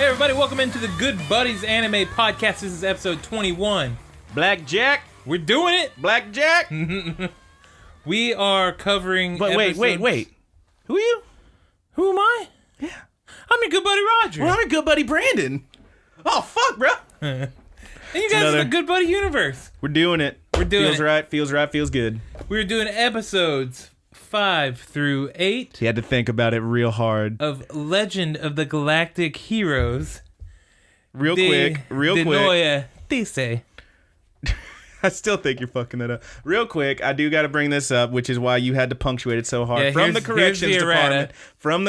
Hey everybody, welcome into the Good Buddies Anime Podcast. This is episode 21. Blackjack. We're doing it. Blackjack. We are covering But wait. Who are you? Who am I? Yeah. I'm your good buddy Roger. Well, I'm your good buddy Brandon. Oh, fuck, bro. And you guys are the Good Buddy Universe. We're doing it. Feels right, feels good. We're doing episodes 5 through 8. You had to think about it real hard. Of Legend of the Galactic Heroes. Real quick. Neue, dice. I still think you're fucking that up. Real quick, I do got to bring this up, which is why you had to punctuate it so hard. Yeah, From the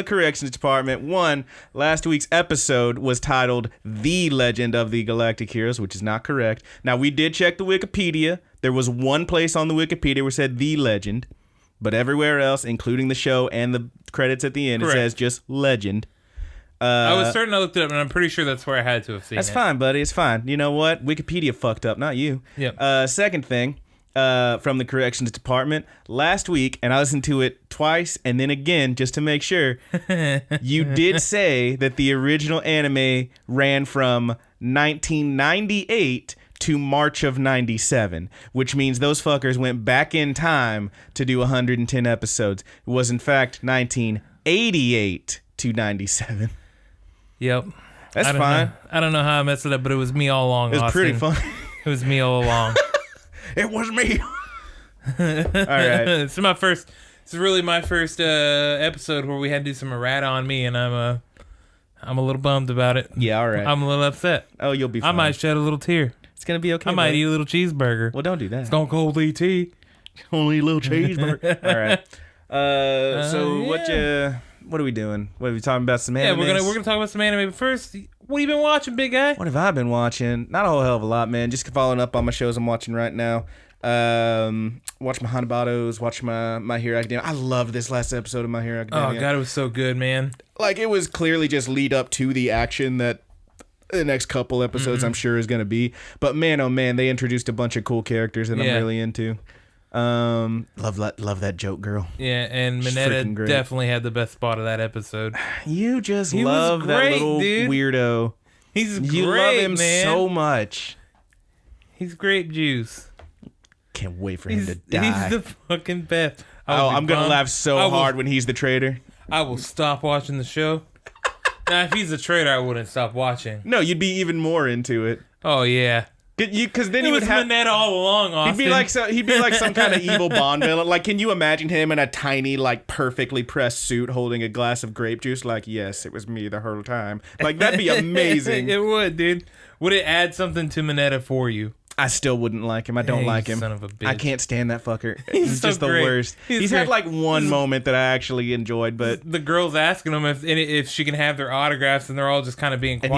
corrections department. One, last week's episode was titled The Legend of the Galactic Heroes, which is not correct. Now, we did check the Wikipedia. There was one place on the Wikipedia where it said The Legend, but everywhere else, including the show and the credits at the end, correct. It says just Legend. I was certain I looked it up, and I'm pretty sure that's where I had to have seen it. That's fine, buddy. It's fine. You know what? Wikipedia fucked up, not you. Yep. Second thing, from the corrections department, last week, and I listened to it twice and then again just to make sure, you did say that the original anime ran from 1998 to March of 97, which means those fuckers went back in time to do 110 episodes. It was, in fact, 1988 to 97. Yep. That's fine. I don't know how I messed it up, but it was me all along. It was Austin. pretty fun. It was me all along. It was me. All right. This is really my first episode where we had to do some errata on me, and I'm a little bummed about it. Yeah, all right. I'm a little upset. Oh, you'll be fine. I might shed a little tear. It's going to be okay. I might eat a little cheeseburger. Well, don't do that. Stone Cold ET. Only a little cheeseburger. All right. Yeah. What are we doing? What are we talking about? Some anime? Yeah, we're gonna talk about some anime. But first, what have you been watching, big guy? What have I been watching? Not a whole hell of a lot, man. Just following up on my shows I'm watching right now. Watch my Hanabatos, watch my Hero Academia. I loved this last episode of My Hero Academia. Oh god, it was so good, man. Like, it was clearly just lead up to the action that the next couple episodes I'm sure is going to be. But man, oh man, they introduced a bunch of cool characters that I'm really into. Love that joke girl. Yeah, and Mineta definitely had the best spot of that episode. You just love that little weirdo. He's great, you love him man. so much. He's grape juice. Can't wait for him to die. He's the fucking best. I'm gonna laugh so hard when he's the traitor. I will stop watching the show. Now, if he's a traitor, I wouldn't stop watching. No, you'd be even more into it. Oh yeah. Because then he would have Mineta all along. Austin. He'd be like some kind of evil Bond villain. Like, can you imagine him in a tiny, like, perfectly pressed suit holding a glass of grape juice? Like, yes, it was me the whole time. Like, that'd be amazing. It would, dude. Would it add something to Mineta for you? I still wouldn't like him. I don't like him. Son of a bitch. I can't stand that fucker. He's so just the great. worst. He's had like one moment that I actually enjoyed, but the girl's asking him if she can have their autographs, and they're all just kind of being quiet.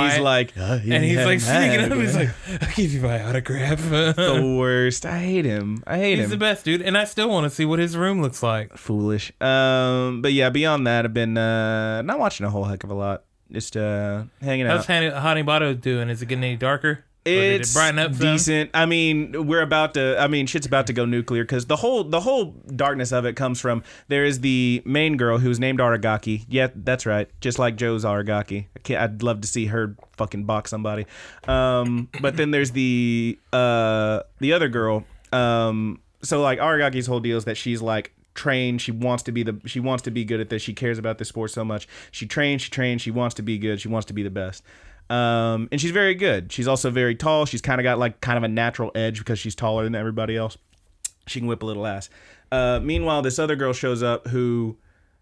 And he's like, sneaking up. He's like, "I'll give you my autograph." The worst. I hate him. He's the best, dude. And I still want to see what his room looks like. Foolish. But yeah, beyond that, I've been not watching a whole heck of a lot. Just hanging out. How's Hanabato doing? Is it getting any darker? It's brighten up decent. I mean, shit's about to go nuclear because the whole darkness of it comes from there is the main girl who's named Aragaki. Yeah, that's right. Just like Joe's Aragaki. I'd love to see her fucking box somebody. But then there's the other girl. So like Aragaki's whole deal is that she's like trained. She wants to be good at this. She cares about this sport so much. She trains. She wants to be good. She wants to be the best. And she's very good. She's also very tall. She's kind of a natural edge because she's taller than everybody else. She can whip a little ass. Meanwhile, this other girl shows up who,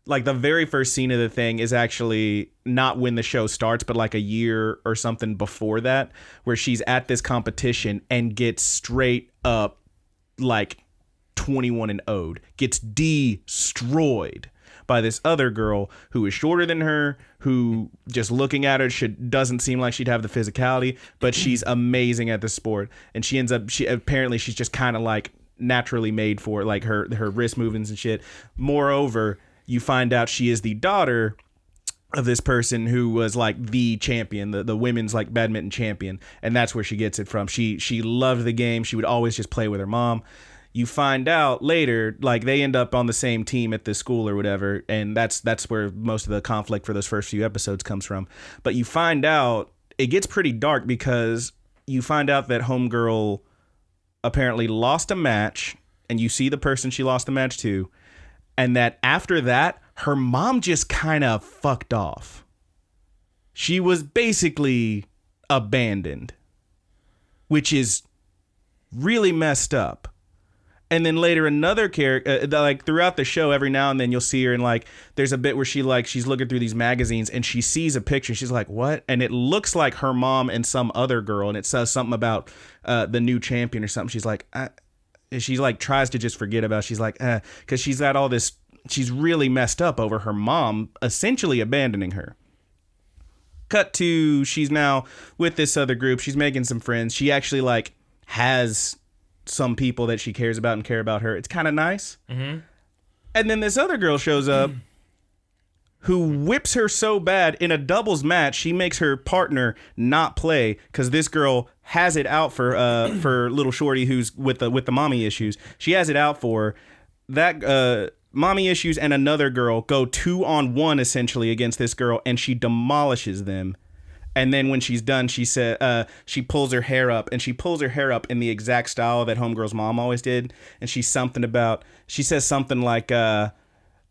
like, the very first scene of the thing is actually not when the show starts, but like a year or something before that, where she's at this competition and gets straight up like 21 and 0'd, gets destroyed by this other girl who is shorter than her, who just looking at her doesn't seem like she'd have the physicality, but she's amazing at the sport. And she apparently she's just kind of like naturally made for it, like her wrist movements and shit. Moreover, you find out she is the daughter of this person who was like the champion, the women's like badminton champion, and that's where she gets it from. She loved the game. She would always just play with her mom. You find out later, like they end up on the same team at this school or whatever, and that's where most of the conflict for those first few episodes comes from. But you find out it gets pretty dark because you find out that homegirl apparently lost a match, and you see the person she lost the match to, and that after that, her mom just kind of fucked off. She was basically abandoned, which is really messed up. And then later another character, like throughout the show, every now and then you'll see her and like there's a bit where she's looking through these magazines and she sees a picture. She's like, what? And it looks like her mom and some other girl, and it says something about the new champion or something. She's like, she like tries to just forget about it. She's like, because she's got all this. She's really messed up over her mom essentially abandoning her. Cut to, she's now with this other group. She's making some friends. She actually like has some people that she cares about and care about her. It's kind of nice. Mm-hmm. And then this other girl shows up who whips her so bad in a doubles match. She makes her partner not play because this girl has it out for little shorty who's with the mommy issues. She has it out for that. Mommy issues and another girl go 2-on-1 essentially against this girl, and she demolishes them. And then when she's done, she said she pulls her hair up, and she pulls her hair up in the exact style that homegirl's mom always did. And she says something like, "Yeah,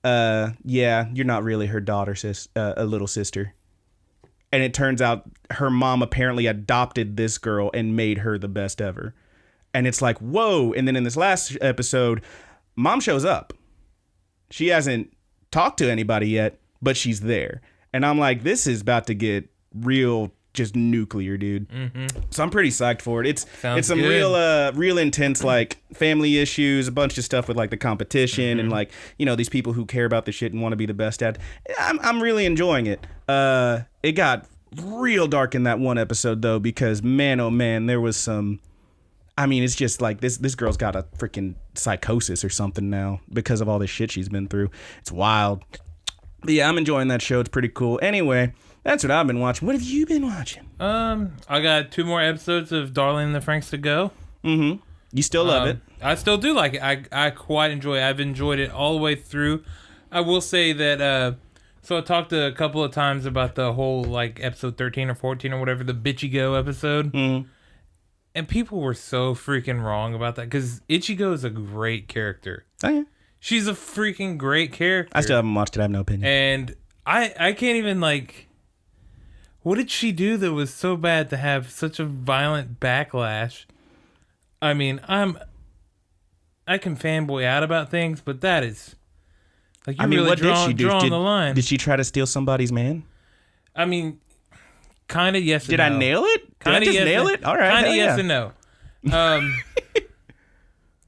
you're not really her daughter, a little sister." And it turns out her mom apparently adopted this girl and made her the best ever. And it's like, whoa! And then in this last episode, mom shows up. She hasn't talked to anybody yet, but she's there. And I'm like, this is about to get real, just nuclear, dude. Mm-hmm. So I'm pretty psyched for it. It's some good. real intense, like family issues, a bunch of stuff with like the competition and like, you know, these people who care about the shit and want to be the best at. I'm really enjoying it. It got real dark in that one episode though, because man, oh man, there was some. I mean, it's just like this girl's got a freaking psychosis or something now because of all this shit she's been through. It's wild. But yeah, I'm enjoying that show. It's pretty cool. Anyway, that's what I've been watching. What have you been watching? I got 2 more episodes of Darling in the Franxx to go. Mm-hmm. You still love it? I still do like it. I quite enjoy it. I've enjoyed it all the way through. I will say that, so I talked a couple of times about the whole, like, episode 13 or 14 or whatever, the Bitchy-Go episode. Mm-hmm. And people were so freaking wrong about that because Ichigo is a great character. Oh, yeah. She's a freaking great character. I still haven't watched it. I have no opinion. And I can't even, like... What did she do that was so bad to have such a violent backlash? I mean, I can fanboy out about things, but that is... Like, you really drawing the line. Did she try to steal somebody's man? I mean... Kind of yes and no. no. Did I nail it? Did I just nail it? All right. Kind of yes and no.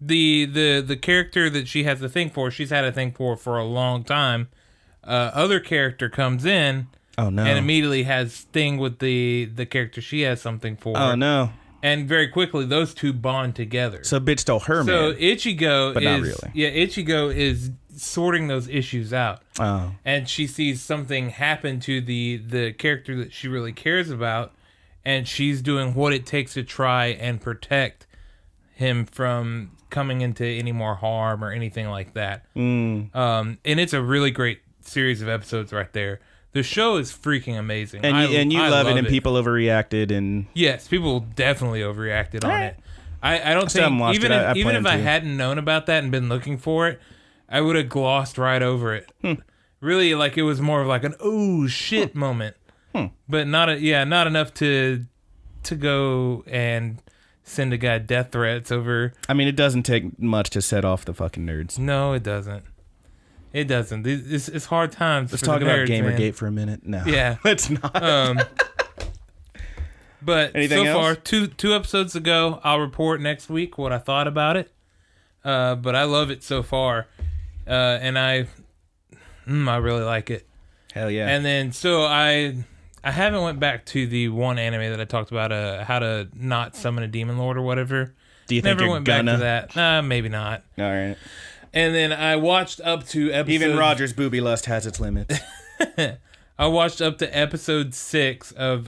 The character that she has a thing for, she's had a thing for a long time. Other character comes in and immediately has thing with the character she has something for. Oh, no. And very quickly, those two bond together. So bitch stole her man. So Ichigo but not really. Yeah, Ichigo is sorting those issues out. Oh. And she sees something happen to the character that she really cares about, and she's doing what it takes to try and protect him from coming into any more harm or anything like that. And it's a really great series of episodes right there. The show is freaking amazing. And you love it, and people overreacted. And yes, people definitely overreacted on it. I don't think, even if I hadn't known about that and been looking for it, I would have glossed right over it. Really, like, it was more of like an oh shit moment. But not enough to go and send a guy death threats over. I mean, it doesn't take much to set off the fucking nerds. No, it doesn't. It doesn't. It's hard times. Let's talk about Gamergate for a minute. No. Yeah. Let's not. But anything so else? far, two episodes ago, I'll report next week what I thought about it. But I love it so far. And I really like it. Hell yeah. And then, so I haven't went back to the one anime that I talked about, how to not summon a demon lord or whatever. Do you think Never you're went gonna? back to that. Maybe not. All right. And then I watched up to episode... Even Roger's booby lust has its limits. I watched up to episode 6 of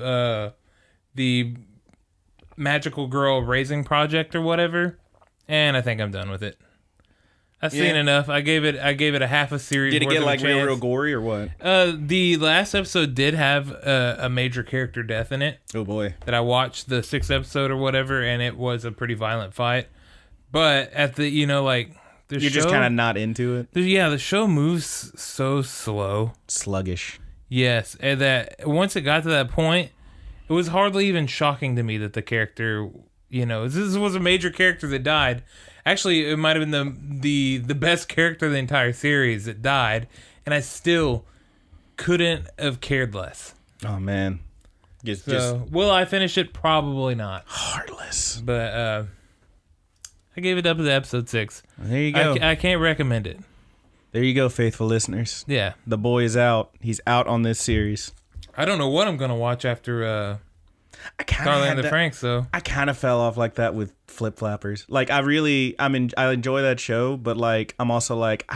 the Magical Girl Raising Project or whatever, and I think I'm done with it. I've seen enough. I gave it a half a series. Did it get like real gory or what? The last episode did have a major character death in it. Oh boy! That I watched the 6th episode or whatever, and it was a pretty violent fight. But at the you're just kind of not into it. The show moves so slow, sluggish. Yes, and that once it got to that point, it was hardly even shocking to me that the character, this was a major character that died. Actually, it might have been the best character of the entire series that died, and I still couldn't have cared less. Oh man. Will I finish it? Probably not. Heartless. But I gave it up to episode 6. There you go. I can't recommend it. There you go, faithful listeners. Yeah. The boy is out. He's out on this series. I don't know what I'm going to watch after Darling in the Franxx, though. I kind of fell off like that with Flip Flappers. Like, I enjoy that show, but, like, I'm also like,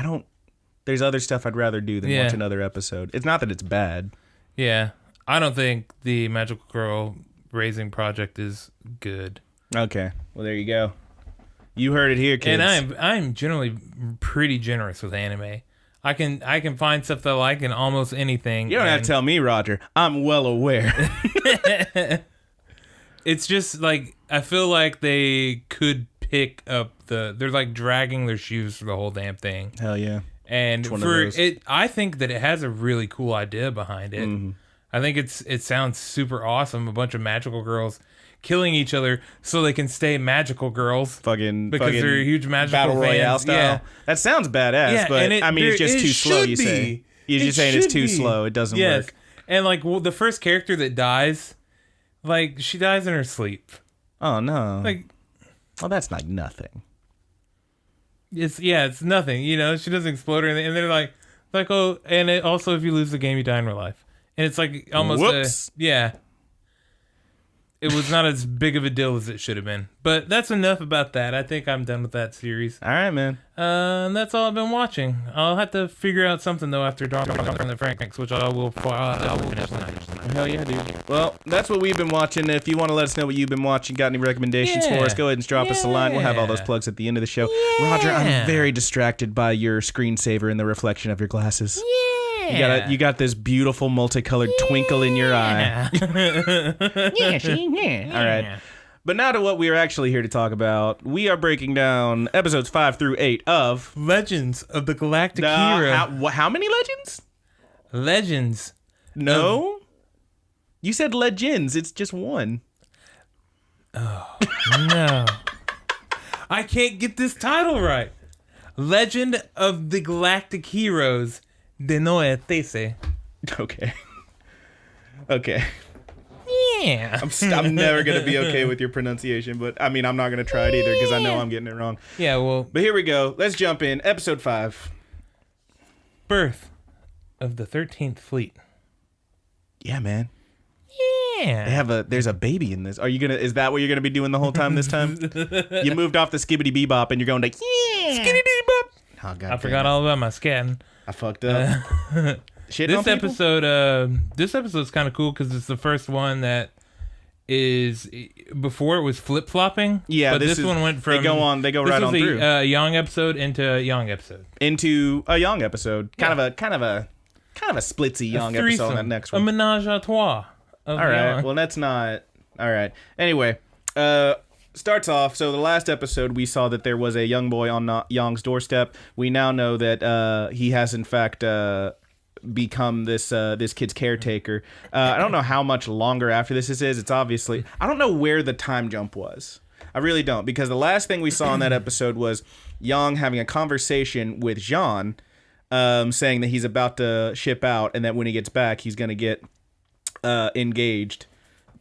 there's other stuff I'd rather do than watch another episode. It's not that it's bad. Yeah. I don't think the Magical Girl Raising Project is good. Okay. Well, there you go. You heard it here, kids. And I'm generally pretty generous with anime. I can find stuff that I like in almost anything. You don't have to tell me, Roger. I'm well aware. It's just like I feel like they could pick up they're like dragging their shoes for the whole damn thing. Hell yeah. And I think that it has a really cool idea behind it. Mm-hmm. I think it sounds super awesome. A bunch of magical girls killing each other so they can stay magical girls. Because they're huge magical battle royale fans. style. Yeah. That sounds badass, but it's just too slow, you say. You're just saying it's too slow. It doesn't work. And the first character that dies, she dies in her sleep. Oh no. Well, that's like nothing. It's nothing. She doesn't explode or anything. And they're like, oh, and also if you lose the game, you die in real life. And it's like almost whoops. It was not as big of a deal as it should have been. But that's enough about that. I think I'm done with that series. All right, man. And that's all I've been watching. I'll have to figure out something, though, after Darling in the Franxx, which I will finish tonight. Hell yeah, dude. Well, that's what we've been watching. If you want to let us know what you've been watching, got any recommendations for us, go ahead and drop us a line. We'll have all those plugs at the end of the show. Yeah. Roger, I'm very distracted by your screensaver and the reflection of your glasses. Yeah. You got this beautiful multicolored twinkle in your eye. Yeah. All right. But now to what we are actually here to talk about. We are breaking down episodes 5 through 8 of Legends of the Galactic Hero. How many legends? Legends. No. You said legends. It's just one. Oh, no. I can't get this title right. Legend of the Galactic Heroes. De Neue. Okay. Okay. Yeah. I'm never going to be okay with your pronunciation, but I'm not going to try it either because I know I'm getting it wrong. Yeah, well. But here we go. Let's jump in. Episode 5. Birth of the 13th Fleet. Yeah, man. Yeah. There's a baby in this. Is that what you're going to be doing the whole time this time? You moved off the skibbity bebop and you're going to, yeah. Skibbity bebop. Oh, God. I forgot all about my scatting. I fucked up. This episode's kind of cool because it's the first one that is before it was flip flopping. Yeah, but this one went from they go right on through. A young episode into a young episode. Into a young episode. Kind of a splitsy young episode on that next one. A menage a trois. All right. Well, that's not all right. Anyway, starts off. So the last episode, we saw that there was a young boy on Yong's doorstep. We now know that he has in fact become this kid's caretaker. I don't know how much longer after this is. It's obviously I don't know where the time jump was. I really don't, because the last thing we saw in that episode was Yong having a conversation with Jean, saying that he's about to ship out and that when he gets back, he's gonna get engaged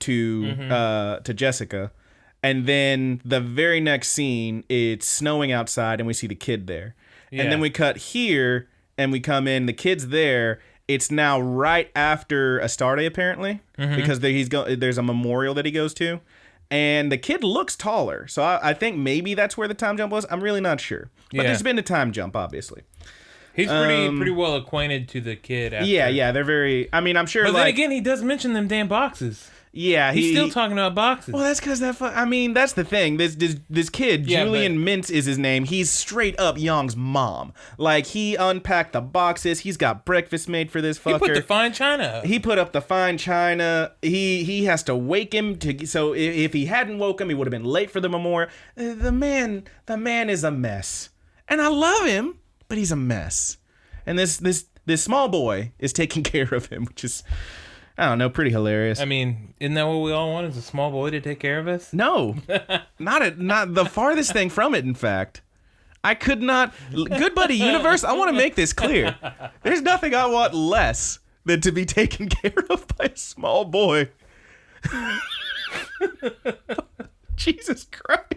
to Jessica. And then the very next scene, it's snowing outside, and we see the kid there. Yeah. And then we cut here, and we come in. The kid's there. It's now right after a Starday, apparently, because there's a memorial that he goes to. And the kid looks taller. So I think maybe that's where the time jump was. I'm really not sure. But there's been a time jump, obviously. He's pretty well acquainted to the kid. After. Yeah, they're very... I mean, I'm sure, but then again, he does mention them damn boxes. Yeah, he's still talking about boxes. Well, that's because I mean, that's the thing. This kid, Julian Mintz is his name. He's straight up Young's mom. Like, he unpacked the boxes. He's got breakfast made for this fucker. He put the fine china up. He put up the fine china. He has to wake him to. So if he hadn't woke him, he would have been late for the memorial. The man is a mess, and I love him, but he's a mess. And this small boy is taking care of him, which is, I don't know, pretty hilarious. I mean, isn't that what we all want, is a small boy to take care of us? No, not the farthest thing from it, in fact. I could not... Good Buddy Universe, I want to make this clear. There's nothing I want less than to be taken care of by a small boy. Jesus Christ.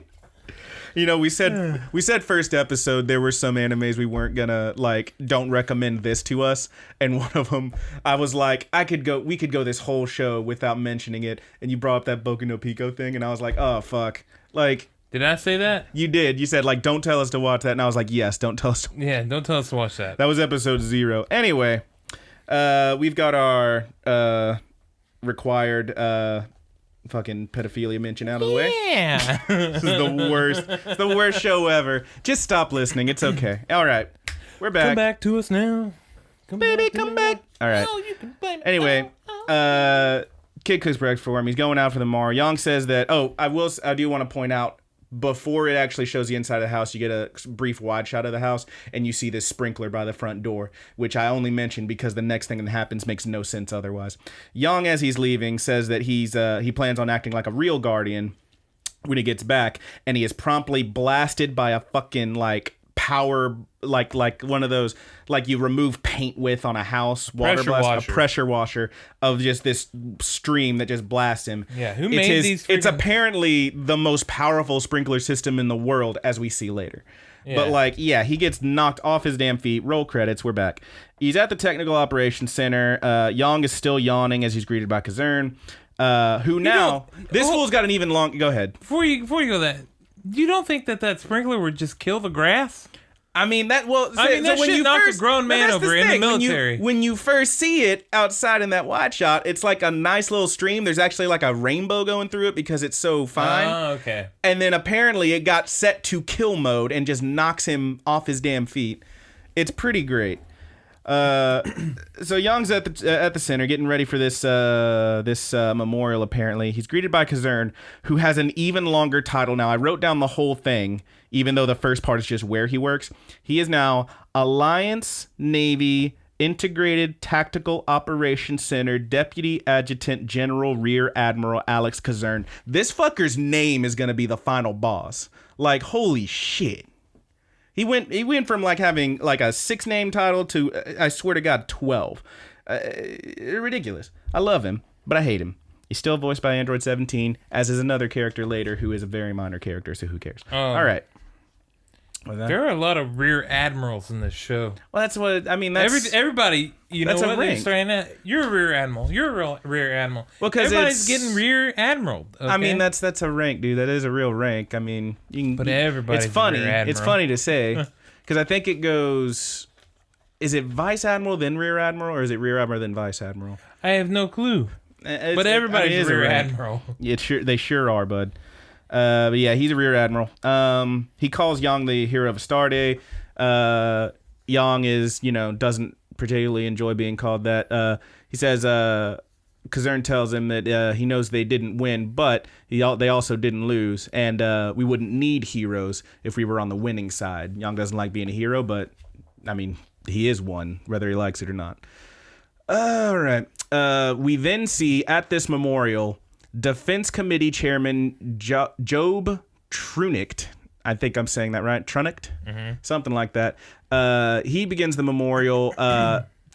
You know, we said first episode there were some animes we weren't gonna like. Don't recommend this to us. And one of them, I was like, we could go this whole show without mentioning it. And you brought up that Boku no Pico thing, and I was like, oh fuck, like. Did I say that? You did. You said like, don't tell us to watch that, and I was like, yes, don't tell us. Yeah, don't tell us to watch that. That was episode 0. Anyway, we've got our required. Fucking pedophilia mention out of the way. Yeah. This is the worst. It's the worst show ever. Just stop listening. It's okay. All right. We're back. Come back to us now. Come back. All right. Oh, you can blame Anyway, kid cooks breakfast for him. He's going out for the morrow. Young says that, I do want to point out, before it actually shows the inside of the house, you get a brief wide shot of the house, and you see this sprinkler by the front door, which I only mentioned because the next thing that happens makes no sense otherwise. Young, as he's leaving, says that he plans on acting like a real guardian when he gets back, and he is promptly blasted by a fucking, like, power, like one of those, like you remove paint with on a house, water blast, a pressure washer of just this stream that just blasts him. Yeah, who made these? It's apparently the most powerful sprinkler system in the world, as we see later. Yeah. But like, yeah, he gets knocked off his damn feet. Roll credits. We're back. He's at the Technical Operations Center. Yang is still yawning as he's greeted by Kazern, who now this fool's got an even long. Go ahead. Before you go that. You don't think that sprinkler would just kill the grass? I mean, that shit knocked a grown man over in the military. When you first see it outside in that wide shot, it's like a nice little stream. There's actually like a rainbow going through it because it's so fine. Oh, okay. And then apparently it got set to kill mode and just knocks him off his damn feet. It's pretty great. So Young's at the center getting ready for this memorial. Apparently, he's greeted by Kazern, who has an even longer title now. I wrote down the whole thing, even though the first part is just where he works. He is now Alliance Navy Integrated Tactical Operations Center Deputy Adjutant General Rear Admiral Alex Kazern. This fucker's name is gonna be the final boss. Like, holy shit. He went from like having like a 6-name title to, I swear to God, 12. Ridiculous. I love him, but I hate him. He's still voiced by Android 17, as is another character later who is a very minor character, so who cares? All right. There are a lot of rear admirals in this show. Well, that's what I mean. That's everybody. You know what they're saying? You're a rear admiral. You're a rear admiral. Well, because everybody's getting rear admiral. Okay? I mean, that's a rank, dude. That is a real rank. I mean, you can. But everybody's it's funny. Rear admiral. It's funny to say because I think it goes. Is it vice admiral then rear admiral, or is it rear admiral then vice admiral? I have no clue. But everybody's rear admiral. They sure are, bud. But yeah, he's a rear admiral. He calls Yang the hero of a star day. Yang is, doesn't particularly enjoy being called that. He says, Kazern tells him that he knows they didn't win, but they also didn't lose, and we wouldn't need heroes if we were on the winning side. Yang doesn't like being a hero, but I mean, he is one, whether he likes it or not. All right. We then see at this memorial Defense Committee Chairman Job Trunicht. I think I'm saying that right. Trunicht? Mm-hmm. Something like that. He begins the memorial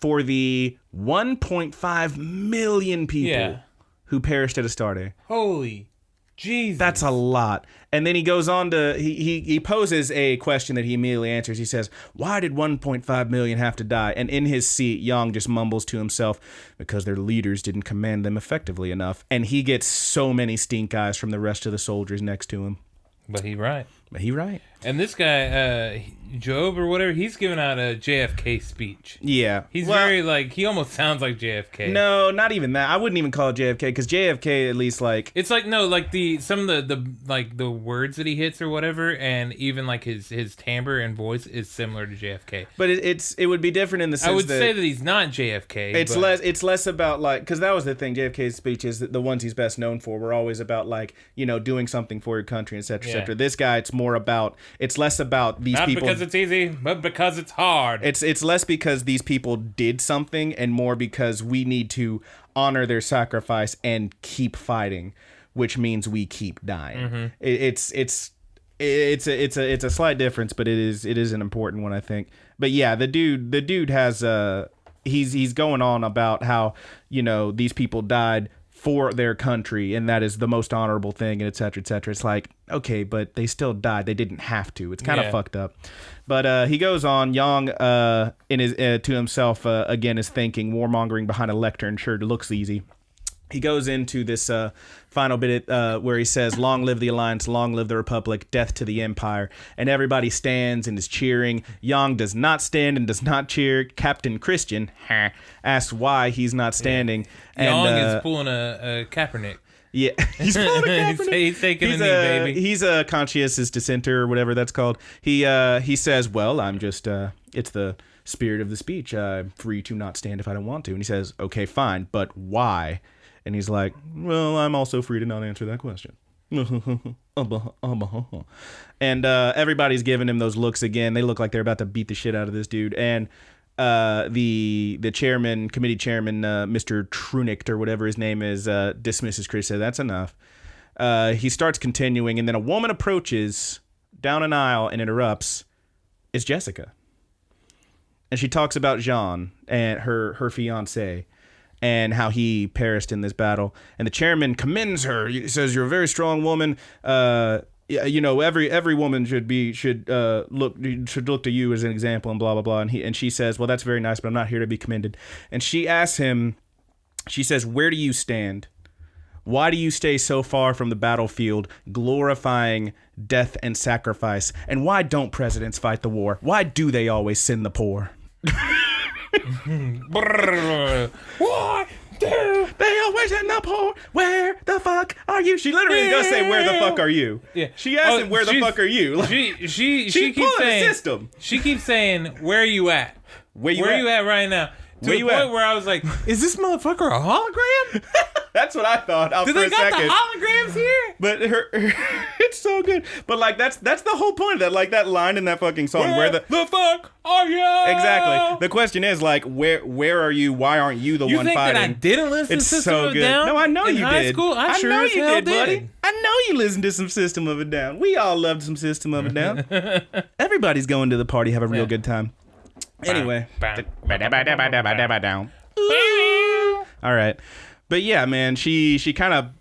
for the 1.5 million people who perished at Astarte. Holy Jesus. That's a lot. And then he goes on to, he poses a question that he immediately answers. He says, why did 1.5 million have to die? And in his seat, Yang just mumbles to himself, because their leaders didn't command them effectively enough. And he gets so many stink eyes from the rest of the soldiers next to him. But he right. And this guy, Job or whatever, he's giving out a JFK speech. Yeah. He's very, like, he almost sounds like JFK. No, not even that. I wouldn't even call it JFK, because JFK at least, like... It's like, no, like, some of the words that he hits or whatever, and even, like, his timbre and voice is similar to JFK. But it would be different in the sense that... I would say that he's not JFK. It's less about, like... Because that was the thing, JFK's speeches, the ones he's best known for, were always about, like, doing something for your country, etc., etc. This guy, it's more about... It's less about these people... Not because it's easy, but because it's hard. It's less because these people did something and more because we need to honor their sacrifice and keep fighting, which means we keep dying. Mm-hmm. It's a slight difference, but it is an important one, I think. But yeah, the dude has he's going on about how these people died for their country, and that is the most honorable thing, and et cetera, et cetera. It's like, okay, but they still died. They didn't have to. It's kind of fucked up. But he goes on. Yang, in his to himself, again, is thinking, warmongering behind a lectern sure looks easy. He goes into this final bit where he says, long live the Alliance, long live the Republic, death to the Empire. And everybody stands and is cheering. Yang does not stand and does not cheer. Captain Christian asks why he's not standing. Yeah. And, Yang is pulling a Kaepernick. Yeah, he's pulling a Kaepernick. He's taking a knee, baby. He's a conscientious dissenter or whatever that's called. He says, well, I'm just, it's the spirit of the speech. I'm free to not stand if I don't want to. And he says, okay, fine, but why? And he's like, well, I'm also free to not answer that question. And everybody's giving him those looks again. They look like they're about to beat the shit out of this dude. And the committee chairman, Mr. Trunicht or whatever his name is, dismisses Chris. Says, that's enough. He starts continuing, and then a woman approaches down an aisle and interrupts. It's Jessica. And she talks about Jean and her fiancé. And how he perished in this battle, and the chairman commends her. He says, "You're a very strong woman. Every woman should look to you as an example." And blah blah blah. And she says, "Well, that's very nice, but I'm not here to be commended." And she asks him, she says, "Where do you stand? Why do you stay so far from the battlefield, glorifying death and sacrifice? And why don't presidents fight the war? Why do they always send the poor?" Why do they always end up poor? Where the fuck are you? She literally does say, "Where the fuck are you?" Yeah. She asks him, "Where the fuck are you?" Like, she keeps saying, the system. She keeps saying, "Where are you at? Where you at right now?" To the point where I was like, "Is this motherfucker a hologram?" That's what I thought. Do they got the holograms here? But it's so good. But like that's the whole point of that. Like that line in that fucking song. Where the fuck are you? Exactly. The question is like, where are you? Why aren't you the one fighting? You think that I didn't listen to System of a Down? No, I know you did. In high school, I sure know as you hell did, buddy. I know you listened to some System of a Down. We all loved some System of a Down. Everybody's going to the party, have a real good time. Anyway. All right. But yeah, man, she kind of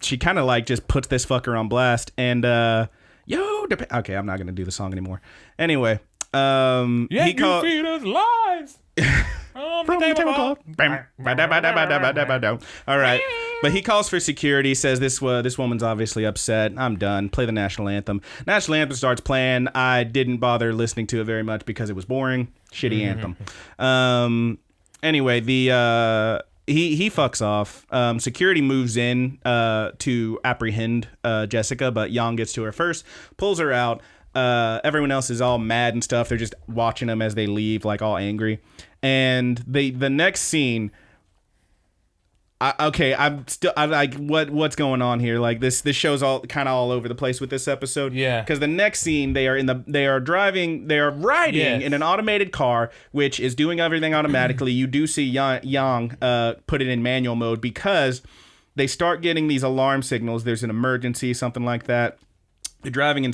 like just puts this fucker on blast, and okay, I'm not gonna do the song anymore. Anyway, he called feed us lives from the tablecloth. All right, but he calls for security. Says this woman's obviously upset. I'm done. Play the national anthem. National anthem starts playing. I didn't bother listening to it very much because it was boring. Shitty anthem. Anyway, He fucks off. Security moves in to apprehend Jessica, but Yang gets to her first, pulls her out. Everyone else is all mad and stuff. They're just watching them as they leave, like all angry. And the next scene. What's going on here? Like this show's all kind of all over the place with this episode. Yeah. Because the next scene, they are riding in an automated car, which is doing everything automatically. You do see Yang put it in manual mode because they start getting these alarm signals. There's an emergency, something like that. They're riding in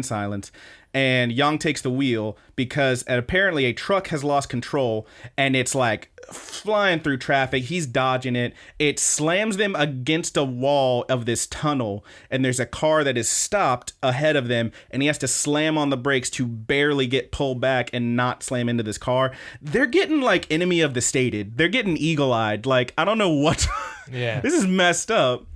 silence, and Yang takes the wheel because apparently a truck has lost control and it's like flying through traffic. He's dodging it. It slams them against a wall of this tunnel, and there's a car that is stopped ahead of them, and he has to slam on the brakes to barely get pulled back and not slam into this car. They're getting like enemy of the stated. They're getting eagle-eyed. Like, I don't know what. Yeah. This is messed up.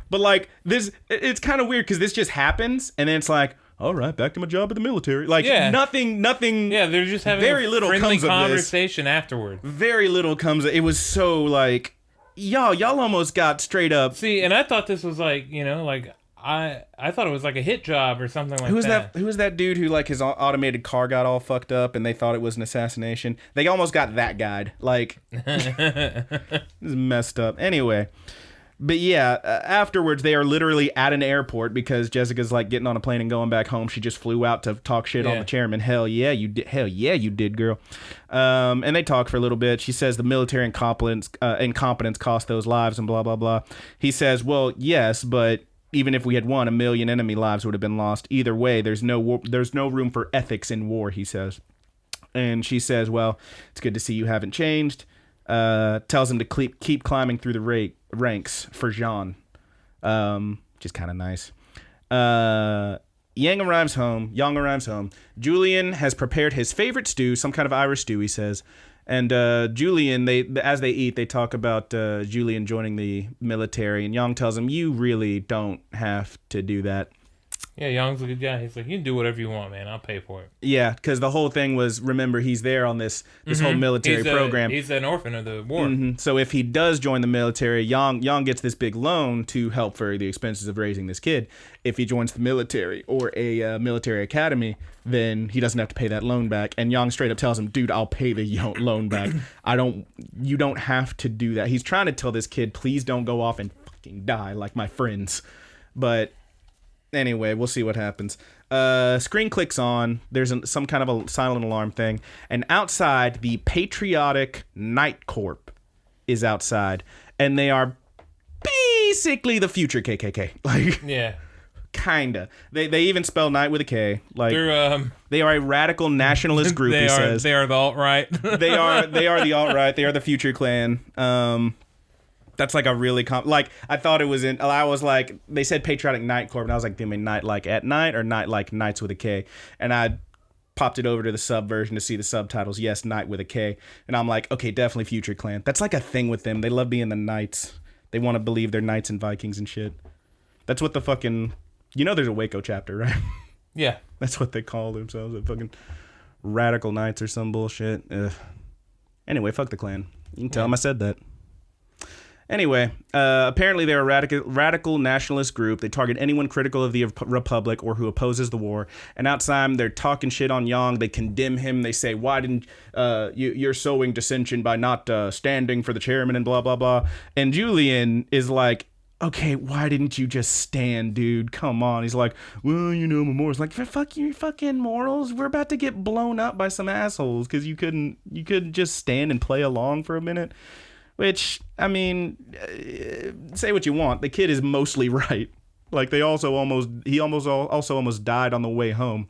But like this, it's kind of weird because this just happens, and then it's like, all right, back to my job at the military. Like, nothing. Yeah, they're just having very a little friendly comes of conversation afterward. Very little comes of it. Was so like, y'all almost got straight up. See, and I thought this was like, like I thought it was like a hit job or something like that. Who was that dude who like his automated car got all fucked up and they thought it was an assassination? They almost got that guy. Like, this is messed up. Anyway. But yeah, afterwards they are literally at an airport because Jessica's like getting on a plane and going back home. She just flew out to talk shit on the chairman. Hell yeah, you did. Hell yeah, you did, girl. And they talk for a little bit. She says the military incompetence cost those lives and blah blah blah. He says, well, yes, but even if we had won, 1 million enemy lives would have been lost. Either way, there's no room for ethics in war. He says, and she says, well, it's good to see you haven't changed. Tells him to keep climbing through the ranks for Jean, which is kind of nice. Yang arrives home. Julian has prepared his favorite stew, some kind of Irish stew, he says. And Julian, as they eat, they talk about Julian joining the military. And Yang tells him, you really don't have to do that. Yeah, Young's a good guy. He's like, you can do whatever you want, man. I'll pay for it. Yeah, because the whole thing was, remember, he's there on this whole military program. He's an orphan of the war. So if he does join the military, Yang gets this big loan to help for the expenses of raising this kid. If he joins the military or a military academy, then he doesn't have to pay that loan back. And Yang straight up tells him, dude, I'll pay the loan back. You don't have to do that. He's trying to tell this kid, please don't go off and fucking die like my friends. But anyway, we'll see what happens. Screen clicks on. There's some kind of a silent alarm thing. And outside, the Patriotic Night Corps is outside. And they are basically the future KKK. Like, yeah. Kinda. They even spell night with a K. Like, they are a radical nationalist group, he says. They are the alt-right. They are the alt-right. They are the future Klan. That's like a really I thought it was I was like, they said Patriotic Night Corps, and I was like, do you mean night like at night or night like nights with a K? And I popped it over to the sub version to see the subtitles. Yes, night with a K. And I'm like, okay, definitely future Klan. That's like a thing with them. They love being the knights. They want to believe they're knights and Vikings and shit. That's what the fucking, there's a Waco chapter, right? Yeah. That's what they call themselves, the fucking radical knights or some bullshit. Ugh. Anyway, fuck the Klan. You can tell them I said that. Anyway, apparently they're a radical nationalist group. They target anyone critical of the Republic or who opposes the war. And outside, they're talking shit on Yang. They condemn him. They say, why didn't you're sowing dissension by not standing for the chairman and blah, blah, blah. And Julian is like, okay, why didn't you just stand, dude? Come on. He's like, well, my morals. Like, fuck your fucking morals. We're about to get blown up by some assholes because you couldn't just stand and play along for a minute. Which, I mean, say what you want. The kid is mostly right. Like, he also almost died on the way home.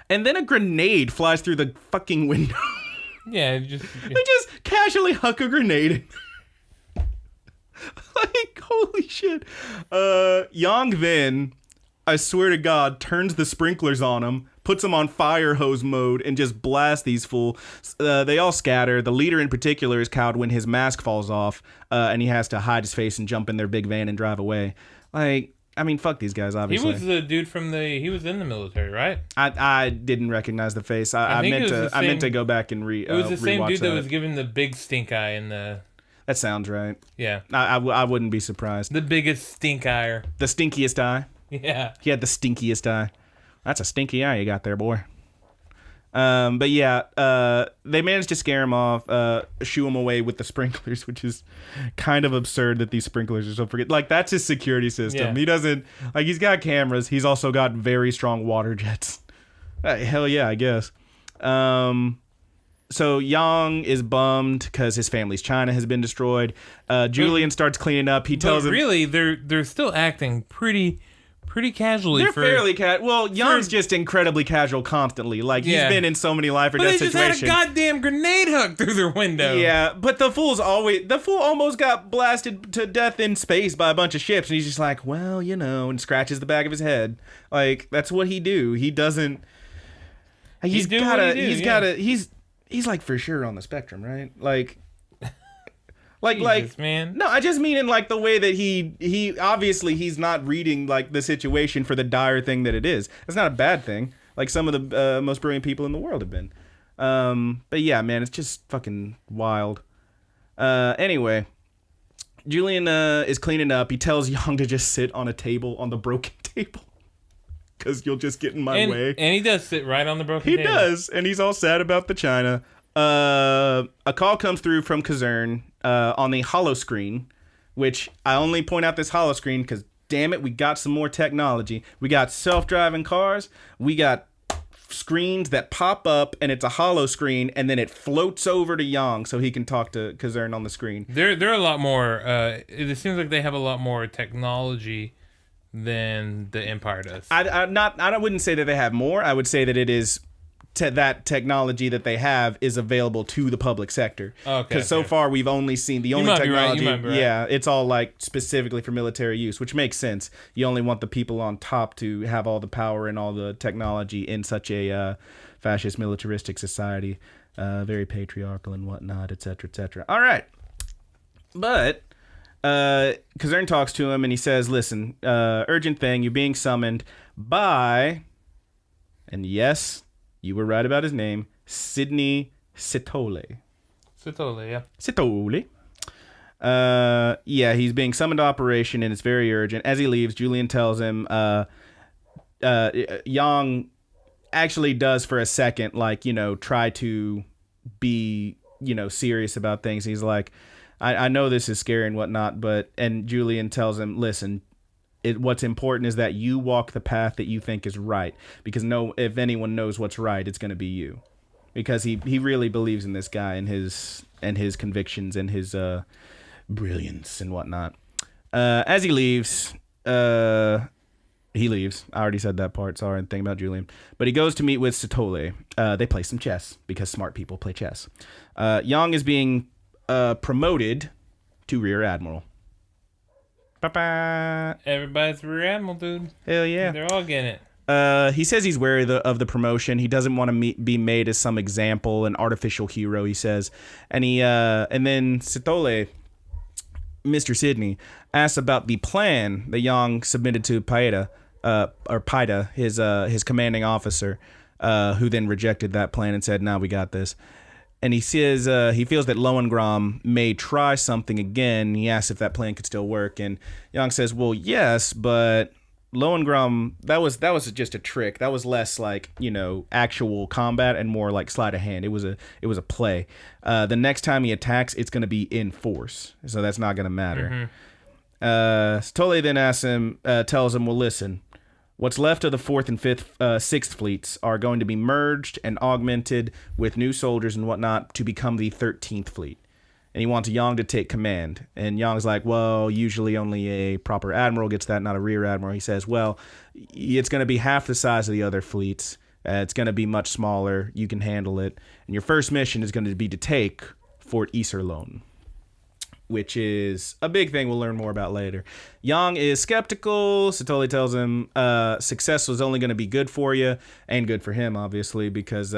And then a grenade flies through the fucking window. Yeah, They just casually huck a grenade. Like, holy shit. Yang then, I swear to God, turns the sprinklers on him, puts them on fire hose mode, and just blasts these fools. They all scatter. The leader in particular is cowed when his mask falls off, and he has to hide his face and jump in their big van and drive away. Like, I mean, fuck these guys, obviously. He was the dude he was in the military, right? I didn't recognize the face. I meant to go back and rewatch that. It was the same dude that was given the big stink eye in the... That sounds right. Yeah. I wouldn't be surprised. The biggest stink eye. The stinkiest eye. Yeah. He had the stinkiest eye. That's a stinky eye you got there, boy. But yeah, they managed to scare him off, shoo him away with the sprinklers, which is kind of absurd that these sprinklers are so like, that's his security system. Yeah. He doesn't, like, he's got cameras. He's also got very strong water jets. Hell yeah, I guess. So Yang is bummed because his family's China has been destroyed. Julian starts cleaning up. He tells him, really, they're still acting pretty pretty casually. They're fairly casual. Well, Young's just incredibly casual constantly. Like, he's been in so many life or death situations. They just had a goddamn grenade hook through their window. Yeah, but the fool almost got blasted to death in space by a bunch of ships, and he's just like, well, and scratches the back of his head. Like, that's what he do. He doesn't. He's like for sure on the spectrum, right? Like. Jesus, man. No, I just mean in like the way that he obviously he's not reading like the situation for the dire thing that it is. It's not a bad thing. Like some of the most brilliant people in the world have been. But yeah, man, it's just fucking wild. Anyway, Julian is cleaning up. He tells Young to just sit on the broken table. Because you'll just get in my way. And he does sit right on the broken table. He does, and he's all sad about the china. A call comes through from Kazern on the holo screen, which I only point out this holo screen because, damn it, we got some more technology. We got self-driving cars. We got screens that pop up, and it's a holo screen, and then it floats over to Yang so he can talk to Kazern on the screen. They're a lot more. It seems like they have a lot more technology than the Empire does. I wouldn't say that they have more. I would say that it is. That technology that they have is available to the public sector. Because so far we've only seen the only technology. Right. Yeah, it's all like specifically for military use, which makes sense. You only want the people on top to have all the power and all the technology in such a fascist militaristic society, very patriarchal and whatnot, etc., etc. All right, but Kazern talks to him and he says, "Listen, urgent thing. You're being summoned by," and yes. You were right about his name, Sidney Sitole. Sitole, yeah. Sitole. Yeah, he's being summoned to operation, and it's very urgent. As he leaves, Julian tells him, Yang actually does for a second, like, try to be, serious about things. He's like, I know this is scary and whatnot, and Julian tells him, listen, what's important is that you walk the path that you think is right, because if anyone knows what's right, it's going to be you, because he really believes in this guy and his convictions and his brilliance and whatnot. As he leaves. I already said that part. Sorry, I'm thinking about Julian. But he goes to meet with Sitole. They play some chess because smart people play chess. Yang is being promoted to Rear Admiral. Everybody's Rear Admiral, dude. Hell yeah. They're all getting it. He says he's wary of the promotion. He doesn't want to be made as some example, an artificial hero, he says. And then Sitole, Mr. Sidney, asks about the plan that Yang submitted to Paida, his commanding officer, who then rejected that plan and said, "No, we got this." And he says he feels that Lohengrin may try something again. He asks if that plan could still work, and Yang says, "Well, yes, but Lohengrin, that was just a trick. That was less like actual combat and more like sleight of hand. It was a play. The next time he attacks, it's going to be in force, so that's not going to matter." Sitole then tells him, "Well, listen. What's left of the 4th and 5th, 6th fleets are going to be merged and augmented with new soldiers and whatnot to become the 13th fleet. And he wants Yang to take command." And Yang's like, "Well, usually only a proper admiral gets that, not a rear admiral." He says, "Well, it's going to be half the size of the other fleets. It's going to be much smaller. You can handle it. And your first mission is going to be to take Fort Iserlohn," which is a big thing we'll learn more about later. Yang is skeptical. Sitole tells him success was only going to be good for you, and good for him, obviously, because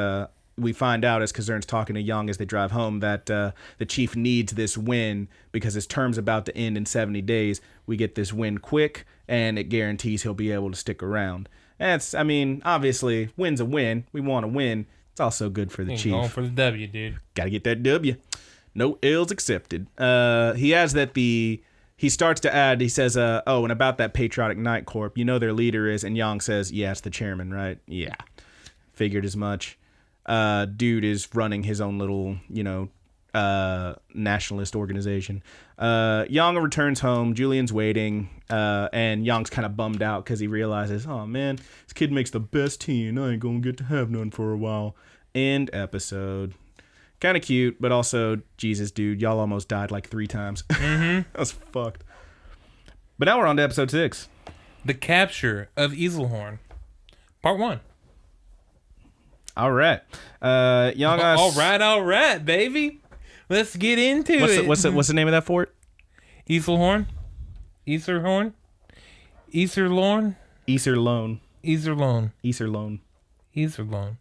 we find out as Kazern's talking to Yang as they drive home that the chief needs this win because his term's about to end in 70 days. We get this win quick, and it guarantees he'll be able to stick around. Obviously, win's a win. We want to win. It's also good for the chief. Going for the W, dude. Got to get that W. No L's accepted. He adds that he starts to add, he says, and about that Patriotic Night Corps, their leader is, and Yang says, "Yeah, it's the chairman, right?" Yeah. Figured as much. Dude is running his own little, nationalist organization. Yang returns home. Julian's waiting, and Yang's kind of bummed out because he realizes, oh, man, this kid makes the best tea, and I ain't gonna get to have none for a while. End episode. Kind of cute, but also, Jesus, dude, y'all almost died like 3 times. Mm-hmm. That was fucked. But now we're on to episode 6. The Capture of Easelhorn, Part 1. All right. Young asks... All right, baby. Let's get into it. What's the name of that fort? Easelhorn. You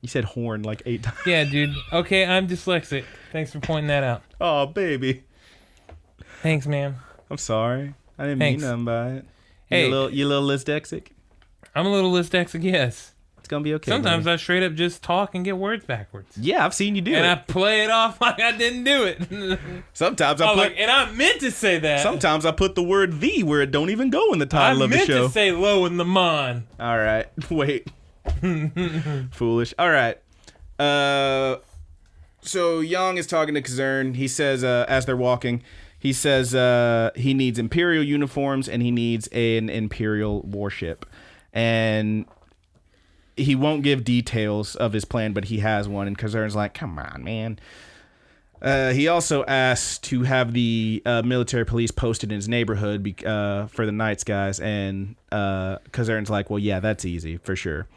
said horn like 8 times. Yeah, dude. Okay, I'm dyslexic. Thanks for pointing that out. Oh, baby. Thanks, man. I'm sorry. I didn't mean nothing by it. Hey. You little dyslexic? I'm a little dyslexic, yes. It's going to be okay. Sometimes I straight up just talk and get words backwards. Yeah, I've seen you do it. And I play it off like I didn't do it. Sometimes and I meant to say that. Sometimes I put the word "the" where it don't even go in the title of the show. I meant to say "low" in the mon. All right. Wait. Foolish. All right. So Young is talking to Kazern. He says, as they're walking, he says he needs Imperial uniforms and he needs an Imperial warship. And he won't give details of his plan, but he has one. And Kazern's like, come on, man. He also asked to have the military police posted in his neighborhood for the night skies. And Kazern's like, well, yeah, that's easy for sure.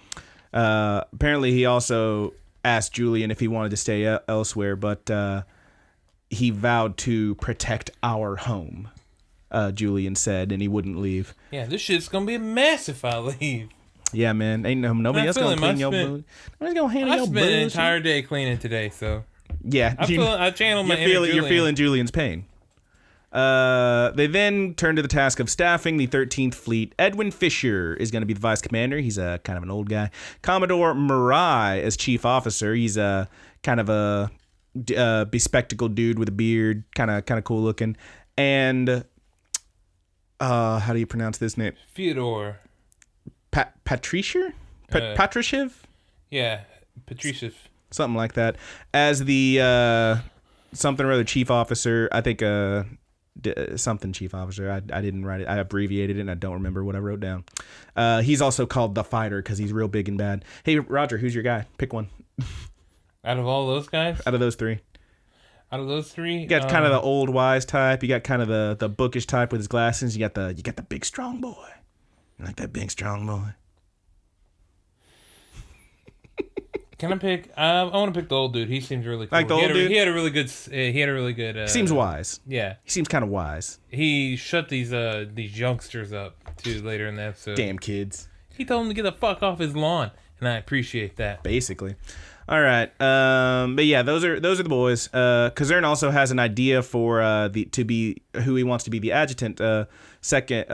Apparently, he also asked Julian if he wanted to stay elsewhere, but he vowed to protect our home, Julian said, and he wouldn't leave. Yeah, this shit's going to be a mess if I leave. Yeah, man. Ain't nobody else going to clean your booty. Nobody's going to handle your booty. I spent an entire day cleaning today, so... Yeah. I channeled my inner Julian. You're feeling Julian's pain. They then turn to the task of staffing the 13th Fleet. Edwin Fisher is going to be the vice commander. He's a kind of an old guy. Commodore Marai as chief officer. He's a kind of a bespectacled dude with a beard, kind of cool looking. And how do you pronounce this name? Fyodor. Patricia? Patrushev? Yeah, Patrushev. Something like that. As the something or other chief officer, I think something chief officer. I didn't write it. I abbreviated it and I don't remember what I wrote down. He's also called the fighter because he's real big and bad. Hey, Roger, who's your guy? Pick one. Out of all those guys? Out of those three. You got kind of the old wise type. You got kind of the bookish type with his glasses. You got the big strong boy. You like that big strong boy? Can I pick? I want to pick the old dude. He seems really cool. Like the old dude? He had a really good. He seems wise. Yeah. He seems kind of wise. He shut these youngsters up too later in the episode. Damn kids. He told them to get the fuck off his lawn, and I appreciate that. Basically. All right. But yeah, those are the boys. Kazern also has an idea for who he wants to be the adjutant, second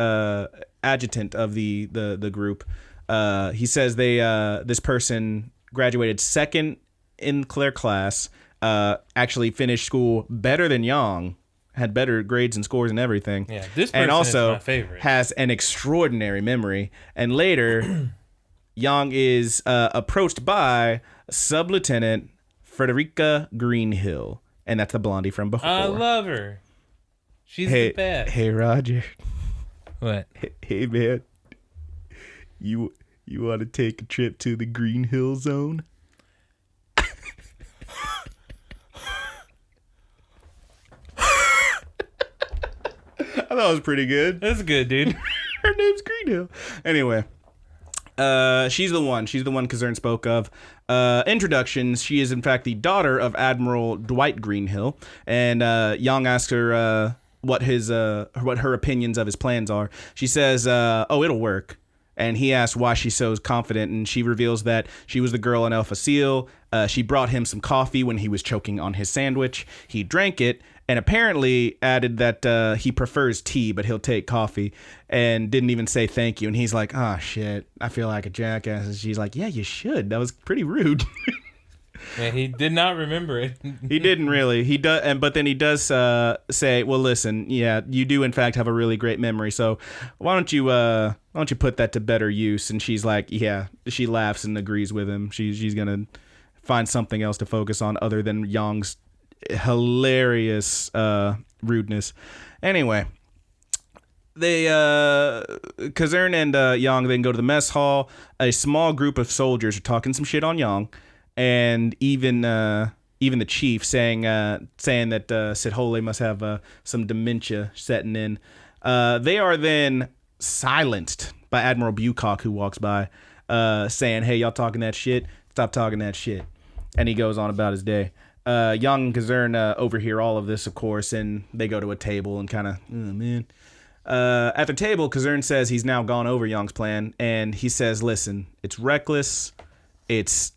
adjutant of the group. He says this person graduated second in their class, actually finished school better than Yang, had better grades and scores and everything. Yeah, this person and also is my favorite. Has an extraordinary memory. And later, Yang is approached by Sub-Lieutenant Frederica Greenhill, and that's the blondie from before. I love her. She's the best. Hey, Roger. What? Hey, man. You want to take a trip to the Greenhill zone? I thought it was pretty good. That's good, dude. Her name's Greenhill. Anyway, she's the one Kazern spoke of. Introductions. She is in fact the daughter of Admiral Dwight Greenhill, and Young asks her what her opinions of his plans are. She says, "Oh, it'll work." And he asks why she's so confident, and she reveals that she was the girl in Alpha Seal. She brought him some coffee when he was choking on his sandwich. He drank it, and apparently added that he prefers tea, but he'll take coffee, and didn't even say thank you. And he's like, oh, shit, I feel like a jackass. And she's like, yeah, you should. That was pretty rude. Yeah, he did not remember it. He didn't really. He does, but then he does say, "Well, listen, yeah, you do in fact have a really great memory. So why don't you put that to better use?" And she's like, "Yeah." She laughs and agrees with him. She's gonna find something else to focus on other than Yang's hilarious rudeness. Anyway, they Kazern and Yang then go to the mess hall. A small group of soldiers are talking some shit on Yang. And even the chief saying that Sithole must have some dementia setting in. They are then silenced by Admiral Bucock, who walks by, saying, "Hey, y'all talking that shit? Stop talking that shit." And he goes on about his day. Yang and Kazern overhear all of this, of course, and they go to a table and kind of, oh, man. At the table, Kazern says he's now gone over Yang's plan, and he says, listen, it's reckless. It's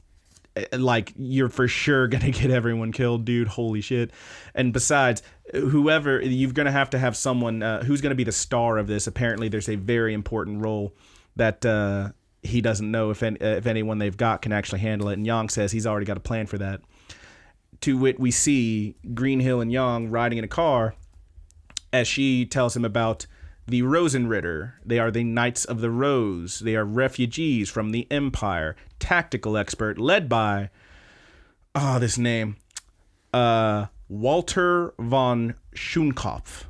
like, you're for sure going to get everyone killed, dude. Holy shit. And besides, whoever, you're going to have someone who's going to be the star of this. Apparently, there's a very important role that he doesn't know if anyone they've got can actually handle it. And Yang says he's already got a plan for that. To wit, we see Greenhill and Yang riding in a car as she tells him about the Rosenritter. They are the Knights of the Rose. They are refugees from the Empire. Tactical expert led by, this name, Walter von Schoonkopf,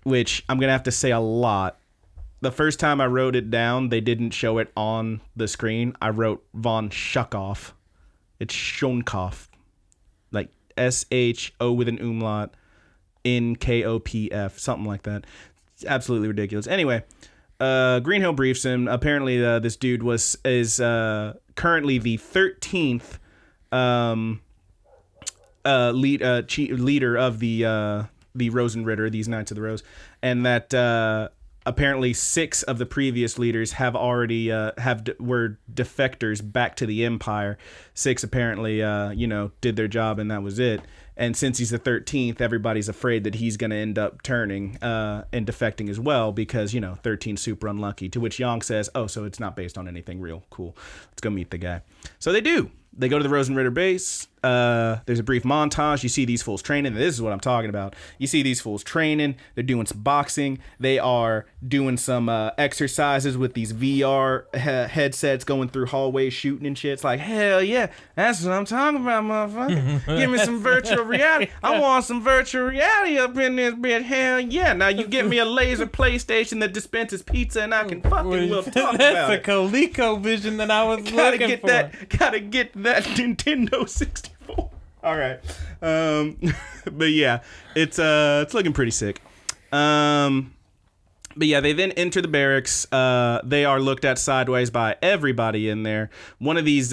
which I'm going to have to say a lot. The first time I wrote it down, they didn't show it on the screen. I wrote von Schuckhoff. It's Schoonkopf, like SHO with an umlaut, NKOPF, something like that. It's absolutely ridiculous. Anyway, Greenhill briefs him. Apparently, this dude is currently the 13th leader of the Rosenritter, these Knights of the Rose, and that apparently 6 of the previous leaders have already were defectors back to the Empire. 6 apparently did their job, and that was it. And since he's the 13th, everybody's afraid that he's going to end up turning and defecting as well because 13 super unlucky. To which Yang says, "Oh, so it's not based on anything real. Cool. Let's go meet the guy." So they do. They go to the Rosenritter base. There's a brief montage. You see these fools training. This is what I'm talking about. You see these fools training. They're doing some boxing. They are doing some exercises with these VR headsets, going through hallways, shooting and shit. It's like, hell yeah, that's what I'm talking about, motherfucker. Give me some virtual reality. I want some virtual reality up in this bit. Hell yeah. Now you get me a laser PlayStation that dispenses pizza and I can fucking we'll talk about it. That's a ColecoVision that I was looking for. Gotta get that Nintendo 64. All right. But yeah, it's looking pretty sick. But yeah, they then enter the barracks. They are looked at sideways by everybody in there. One of these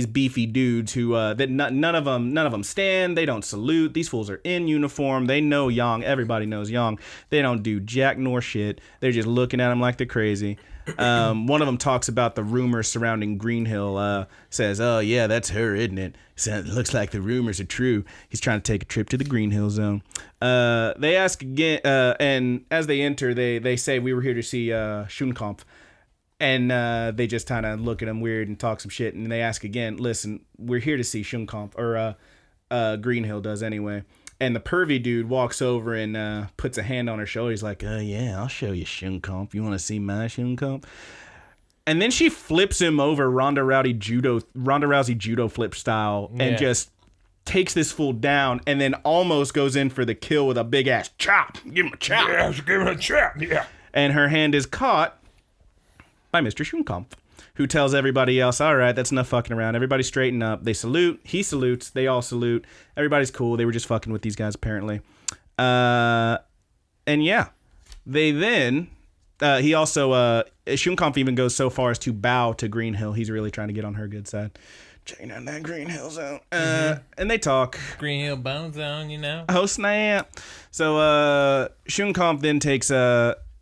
beefy dudes who that none of them stand. They don't salute. These fools are in uniform. They know Yang. Everybody knows Yang. They don't do jack nor shit. They're just looking at him like they're crazy. One of them talks about the rumors surrounding Greenhill. Says, "Oh yeah, that's her, isn't it? So it looks like the rumors are true. He's trying to take a trip to the Greenhill zone." They ask again, and as they enter, they say, "We were here to see Schoonkopf," and they just kind of look at him weird and talk some shit. And they ask again, "Listen, we're here to see Schoonkopf," or Greenhill does anyway. And the pervy dude walks over and puts a hand on her shoulder. He's like, yeah, I'll show you Schoonkopf. You want to see my Schoonkopf?" And then she flips him over Ronda Rousey judo flip style and just takes this fool down and then almost goes in for the kill with a big ass chop. Give him a chop. Yeah, give him a chop. Yeah. And her hand is caught by Mr. Schoonkopf, who tells everybody else, "All right, that's enough fucking around. Everybody straighten up." They salute. He salutes. They all salute. Everybody's cool. They were just fucking with these guys, apparently. And yeah, they then... he also... Schoonkopf even goes so far as to bow to Greenhill. He's really trying to get on her good side. Checking out that Greenhill zone. And they talk. Greenhill bone zone, Oh, snap. So Schoonkopf then takes...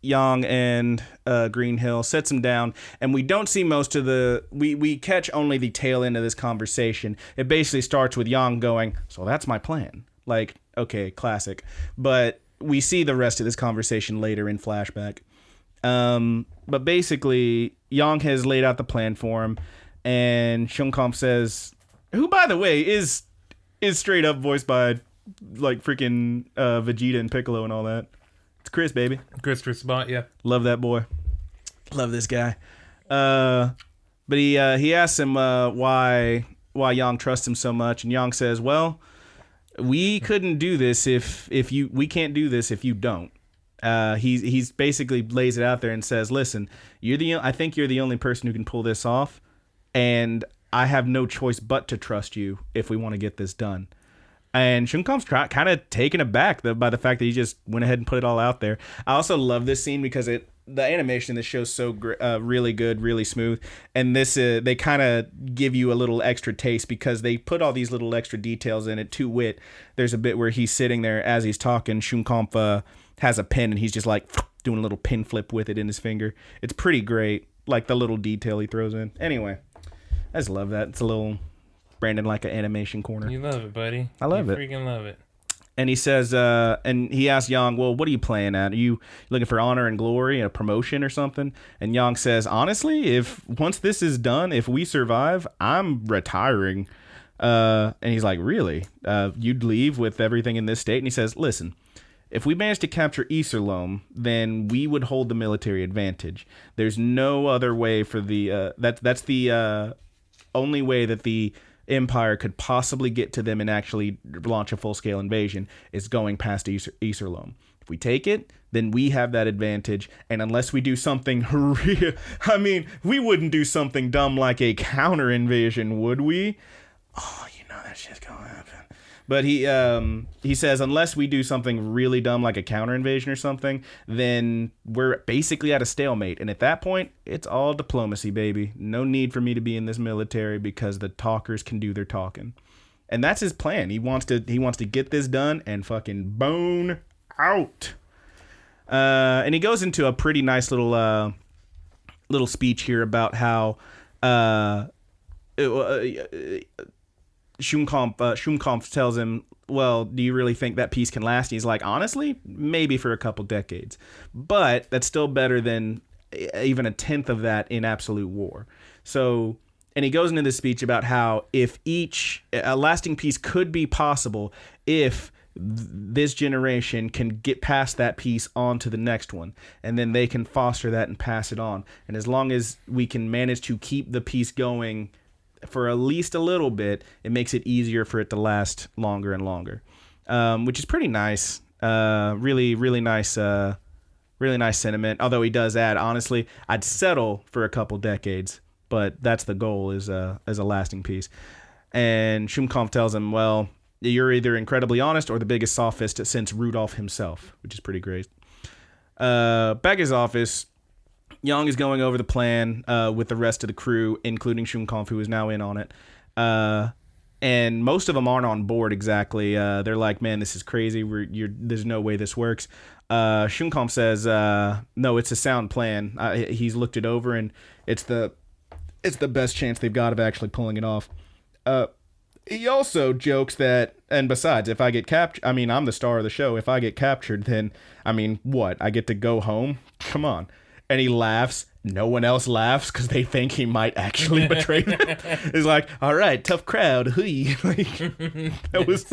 Yang and Greenhill, sets him down, and we don't see most of the... We catch only the tail end of this conversation. It basically starts with Yang going, "So that's my plan." Like, okay, classic. But we see the rest of this conversation later in flashback. But basically, Yang has laid out the plan for him, and Schoonkopf says, who, by the way, is straight up voiced by, like, freaking Vegeta and Piccolo and all that. It's Chris, baby. Christopher Spot, yeah. Love that boy. Love this guy. But he asks him why Yang trusts him so much, and Yang says, "Well, we couldn't do this we can't do this if you don't." He's basically lays it out there and says, "Listen, I think you're the only person who can pull this off, and I have no choice but to trust you if we want to get this done." And Schoonkopf's kind of taken aback by the fact that he just went ahead and put it all out there. I also love this scene because the animation in this show's so really good, really smooth, and this they kind of give you a little extra taste because they put all these little extra details in it. To wit, there's a bit where he's sitting there as he's talking. Shunkampf has a pen and he's just like doing a little pin flip with it in his finger. It's pretty great, like the little detail he throws in. Anyway, I just love that. It's a little Brandon like an animation corner. You love it, buddy. I love it. Freaking love it. And he says, and he asks Yang, well, what are you playing at? Are you looking for honor and glory, a promotion or something? And Yang says, honestly, if once this is done, if we survive, I'm retiring. And he's like, really? You'd leave with everything in this state? And he says, listen, if we manage to capture Iserlohn, then we would hold the military advantage. There's no other way for the, that's the only way that the Empire could possibly get to them and actually launch a full-scale invasion is going past Iserlohn. If we take it, then we have that advantage, and unless we do something real, I mean, we wouldn't do something dumb like a counter-invasion, would we? Oh, you know that shit's gonna happen. But he says unless we do something really dumb like a counter invasion or something, then we're basically at a stalemate. And at that point, it's all diplomacy, baby. No need for me to be in this military because the talkers can do their talking. And that's his plan. He wants to get this done and fucking bone out. And he goes into a pretty nice little speech here about how Shunkampf tells him, well, do you really think that peace can last? And he's like, honestly, maybe for a couple decades. But that's still better than even a tenth of that in absolute war. So, and he goes into this speech about how if a lasting peace could be possible if this generation can get past that peace on to the next one. And then they can foster that and pass it on. And as long as we can manage to keep the peace going for at least a little bit, it makes it easier for it to last longer and longer, which is pretty nice. Really nice sentiment. Although he does add, honestly, I'd settle for a couple decades, but that's the goal is a lasting peace. And Shunkampf tells him, well, you're either incredibly honest or the biggest sophist since Rudolph himself, which is pretty great. Back at his office, Yang is going over the plan with the rest of the crew, including Shunkampf, who is now in on it. And most of them aren't on board exactly. They're like, man, this is crazy. There's no way this works. Shunkampf says, no, it's a sound plan. He's looked it over, and it's the best chance they've got of actually pulling it off. He also jokes that, and besides, if I get captured, I mean, I'm the star of the show. If I get captured, then, I mean, what? I get to go home? Come on. And he laughs. No one else laughs because they think he might actually betray them. He's like, all right, tough crowd. Hui. Like, that was...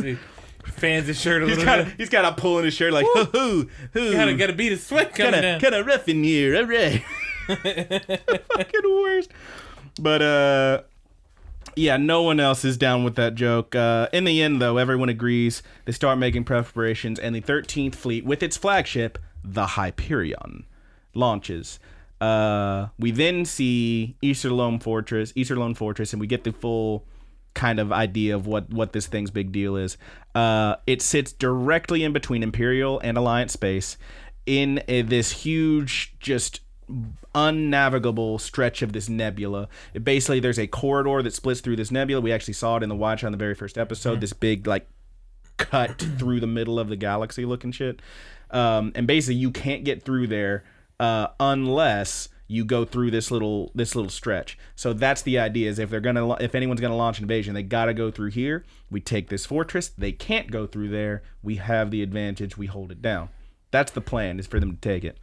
Fans his shirt a little bit. He's got to pull in his shirt like, hoo. Gotta beat his sweat coming down. Kind of rough in here. All right. Fucking worst. But, yeah, no one else is down with that joke. In the end, though, everyone agrees. They start making preparations, and the 13th Fleet, with its flagship, the Hyperion, launches. We then see Iserlohn Fortress, and we get the full kind of idea of what this thing's big deal is. It sits directly in between Imperial and Alliance space in this huge, just unnavigable stretch of this nebula. Basically, there's a corridor that splits through this nebula. We actually saw it in the Watch on the very first episode. Mm-hmm. This big, like, cut through the middle of the galaxy looking shit. And basically, you can't get through there unless you go through this little stretch. So that's the idea: is if anyone's gonna launch an invasion, they gotta go through here. We take this fortress. They can't go through there. We have the advantage. We hold it down. That's the plan: is for them to take it.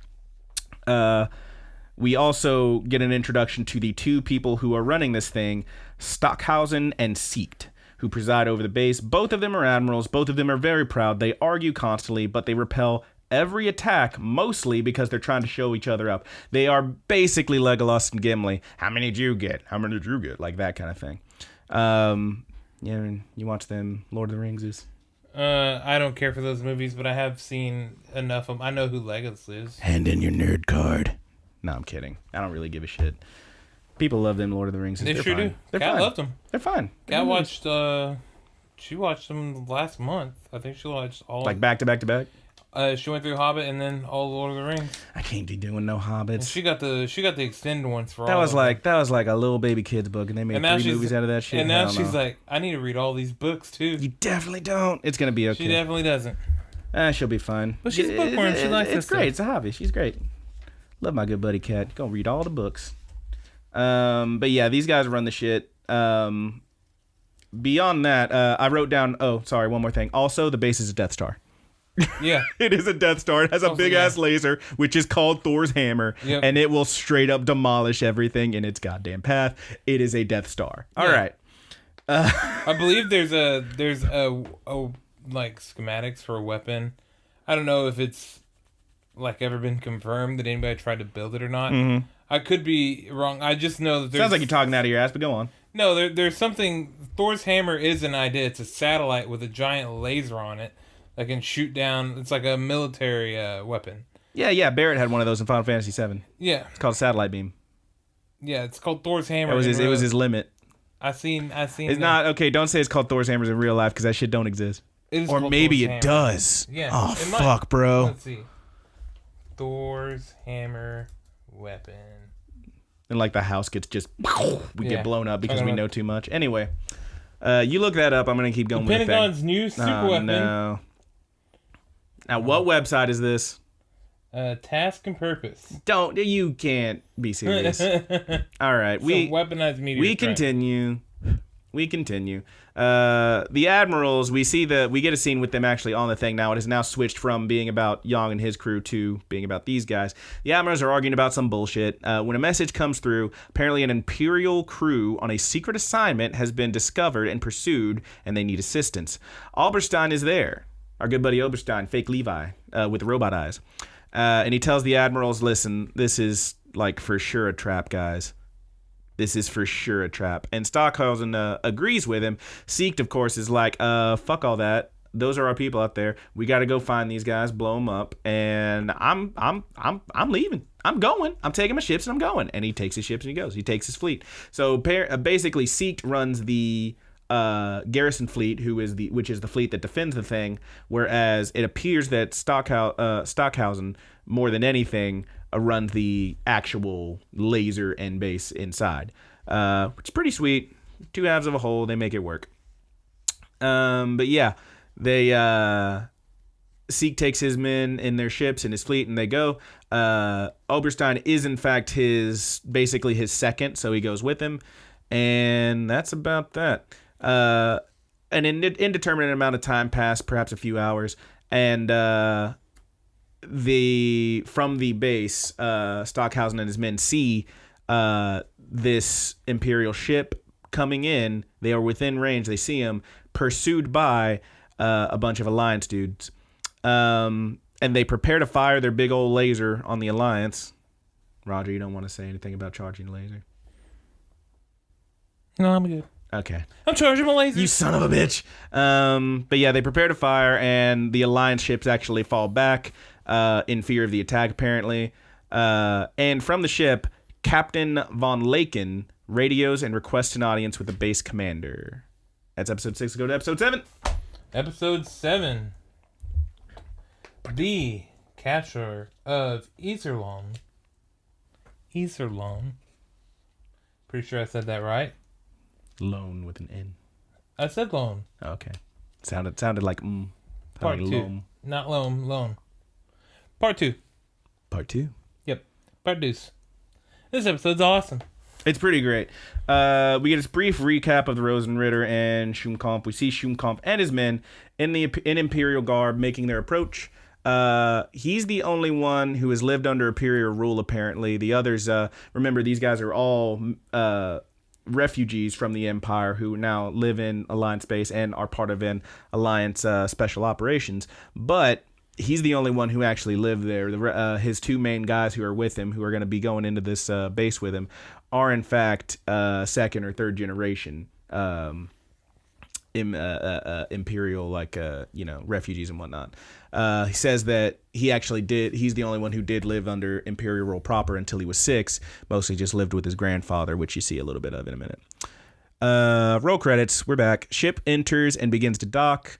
We also get an introduction to the two people who are running this thing, Stockhausen and Siecht, who preside over the base. Both of them are admirals. Both of them are very proud. They argue constantly, but they repel every attack, mostly because they're trying to show each other up. They are basically Legolas and Gimli. How many did you get? How many did you get? Like that kind of thing. Yeah, you watch them Lord of the Rings? I don't care for those movies, but I have seen enough of them. I know who Legolas is. Hand in your nerd card. No, I'm kidding. I don't really give a shit. People love them Lord of the Rings. They sure do. Kat loved them. They're fine. Kat watched, she watched them last month. I think she watched all. Like back to back to back? She went through Hobbit and then all Lord of the Rings. I can't be doing no Hobbits. And she got the extended ones for that all. Was like a little baby kid's book, and they made 3 movies out of that shit. And now she's like, I need to read all these books too. You definitely don't. It's gonna be okay. She definitely doesn't. She'll be fine. But she's a bookworm. She likes it. It's great. It's a hobby. She's great. Love my good buddy Kat. Gonna read all the books. But yeah, these guys run the shit. Beyond that, I wrote down. Oh, sorry, one more thing. Also, the base is a Death Star. Yeah, it is a Death Star. It has a big ass laser, which is called Thor's hammer, and it will straight up demolish everything in its goddamn path. It is a Death Star. All right. I believe there's a like schematics for a weapon. I don't know if it's like ever been confirmed that anybody tried to build it or not. Mm-hmm. I could be wrong. I just know that there's... Sounds like you're talking out of your ass, but go on. No, there's something... Thor's hammer is an idea. It's a satellite with a giant laser on it that can shoot down... It's like a military weapon. Yeah. Barrett had one of those in Final Fantasy VII. Yeah. It's called a satellite beam. Yeah, it's called Thor's hammer. It was his limit. I seen. It's not... Okay, don't say it's called Thor's hammers in real life, because that shit don't exist. Or maybe it does. Yeah. Oh, fuck, bro. Let's see. Thor's hammer weapon. And like the house gets just... We get blown up because we know too much. Anyway... you look that up. I'm going to keep going with it. Pentagon's new super weapon. No. Now, what website is this? Task and Purpose. You can't be serious. All right. Weaponized meteor. We continue. The Admirals, we get a scene with them actually on the thing now. It has now switched from being about Yang and his crew to being about these guys. The Admirals are arguing about some bullshit. When a message comes through, apparently an Imperial crew on a secret assignment has been discovered and pursued, and they need assistance. Oberstein is there. Our good buddy Oberstein, fake Levi, with the robot eyes. And he tells the Admirals, listen, this is like for sure a trap, guys. This is for sure a trap. And Stockhausen agrees with him. Seeked, of course, is like, fuck all that. Those are our people out there. We got to go find these guys, blow them up, and I'm leaving. I'm going. I'm taking my ships and I'm going. And he takes his ships and he goes. He takes his fleet. So basically, Seeked runs the garrison fleet, which is the fleet that defends the thing. Whereas it appears that Stockhausen, more than anything, runs the actual laser and base inside, which is pretty sweet. 2 halves of a whole, they make it work. But yeah, they Seek takes his men in their ships and his fleet, and they go. Oberstein is in fact basically his second, so he goes with him, and that's about that. An indeterminate amount of time passed, perhaps a few hours, and from the base, Stockhausen and his men see this Imperial ship coming in. They are within range. They see him pursued by a bunch of Alliance dudes, and they prepare to fire their big old laser on the Alliance. Roger, you don't want to say anything about charging the laser? No, I'm good. Okay. I'm charging my laser. You son of a bitch. But yeah, they prepare to fire, and the Alliance ships actually fall back in fear of the attack, apparently. And from the ship, Captain Von Laken radios and requests an audience with the base commander. That's episode 6. Go to episode 7. Episode 7. The capture of Iserlohn. Pretty sure I said that right. Loan with an N. I said loan. Okay. Sounded like Part 2. Loan. Not loan. Part 2. Part 2? Yep. Part 2. This episode's awesome. It's pretty great. We get a brief recap of the Rosenritter and Schumkamp. We see Schumkamp and his men in Imperial garb making their approach. He's the only one who has lived under Imperial rule, apparently. The others, remember, these guys are all refugees from the Empire who now live in Alliance space and are part of an Alliance special operations. But he's the only one who actually lived there. His 2 main guys who are with him, who are going to be going into this base with him, are in fact second or third generation Imperial, refugees and whatnot. He says that he's the only one who did live under Imperial rule proper until he was 6, mostly just lived with his grandfather, which you see a little bit of in a minute. Roll credits, we're back. Ship enters and begins to dock.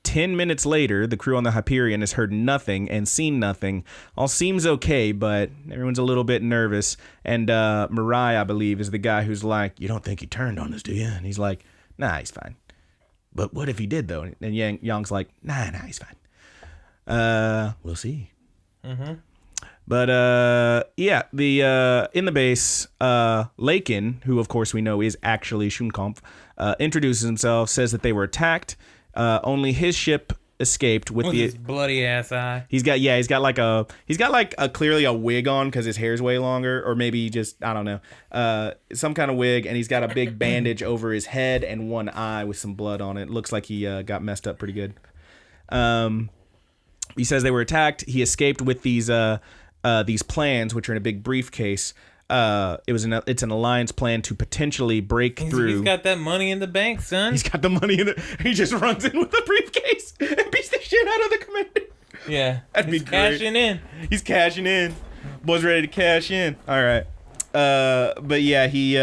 10 minutes later, the crew on the Hyperion has heard nothing and seen nothing. All seems okay, but everyone's a little bit nervous. And Mirai, I believe, is the guy who's like, you don't think he turned on us, do you? And he's like, nah, he's fine. But what if he did, though? And Young's like, nah, he's fine. We'll see. Mm-hmm. But, in the base, Lakin, who, of course, we know is actually Shunkampf, introduces himself, says that they were attacked. Only his ship escaped with his bloody ass eye. He's got like a clearly a wig on because his hair's way longer, or maybe just, I don't know, some kind of wig, and he's got a big bandage over his head and one eye with some blood on it. Looks like he got messed up pretty good. He says they were attacked. He escaped with these plans, which are in a big briefcase. It's an alliance plan to potentially break through. He's got that money in the bank, son. He's got the money in it. He just runs in with a briefcase and beats the shit out of the commander. Yeah, that'd be great. Cashing in. He's cashing in. Boy's ready to cash in. All right. But yeah, he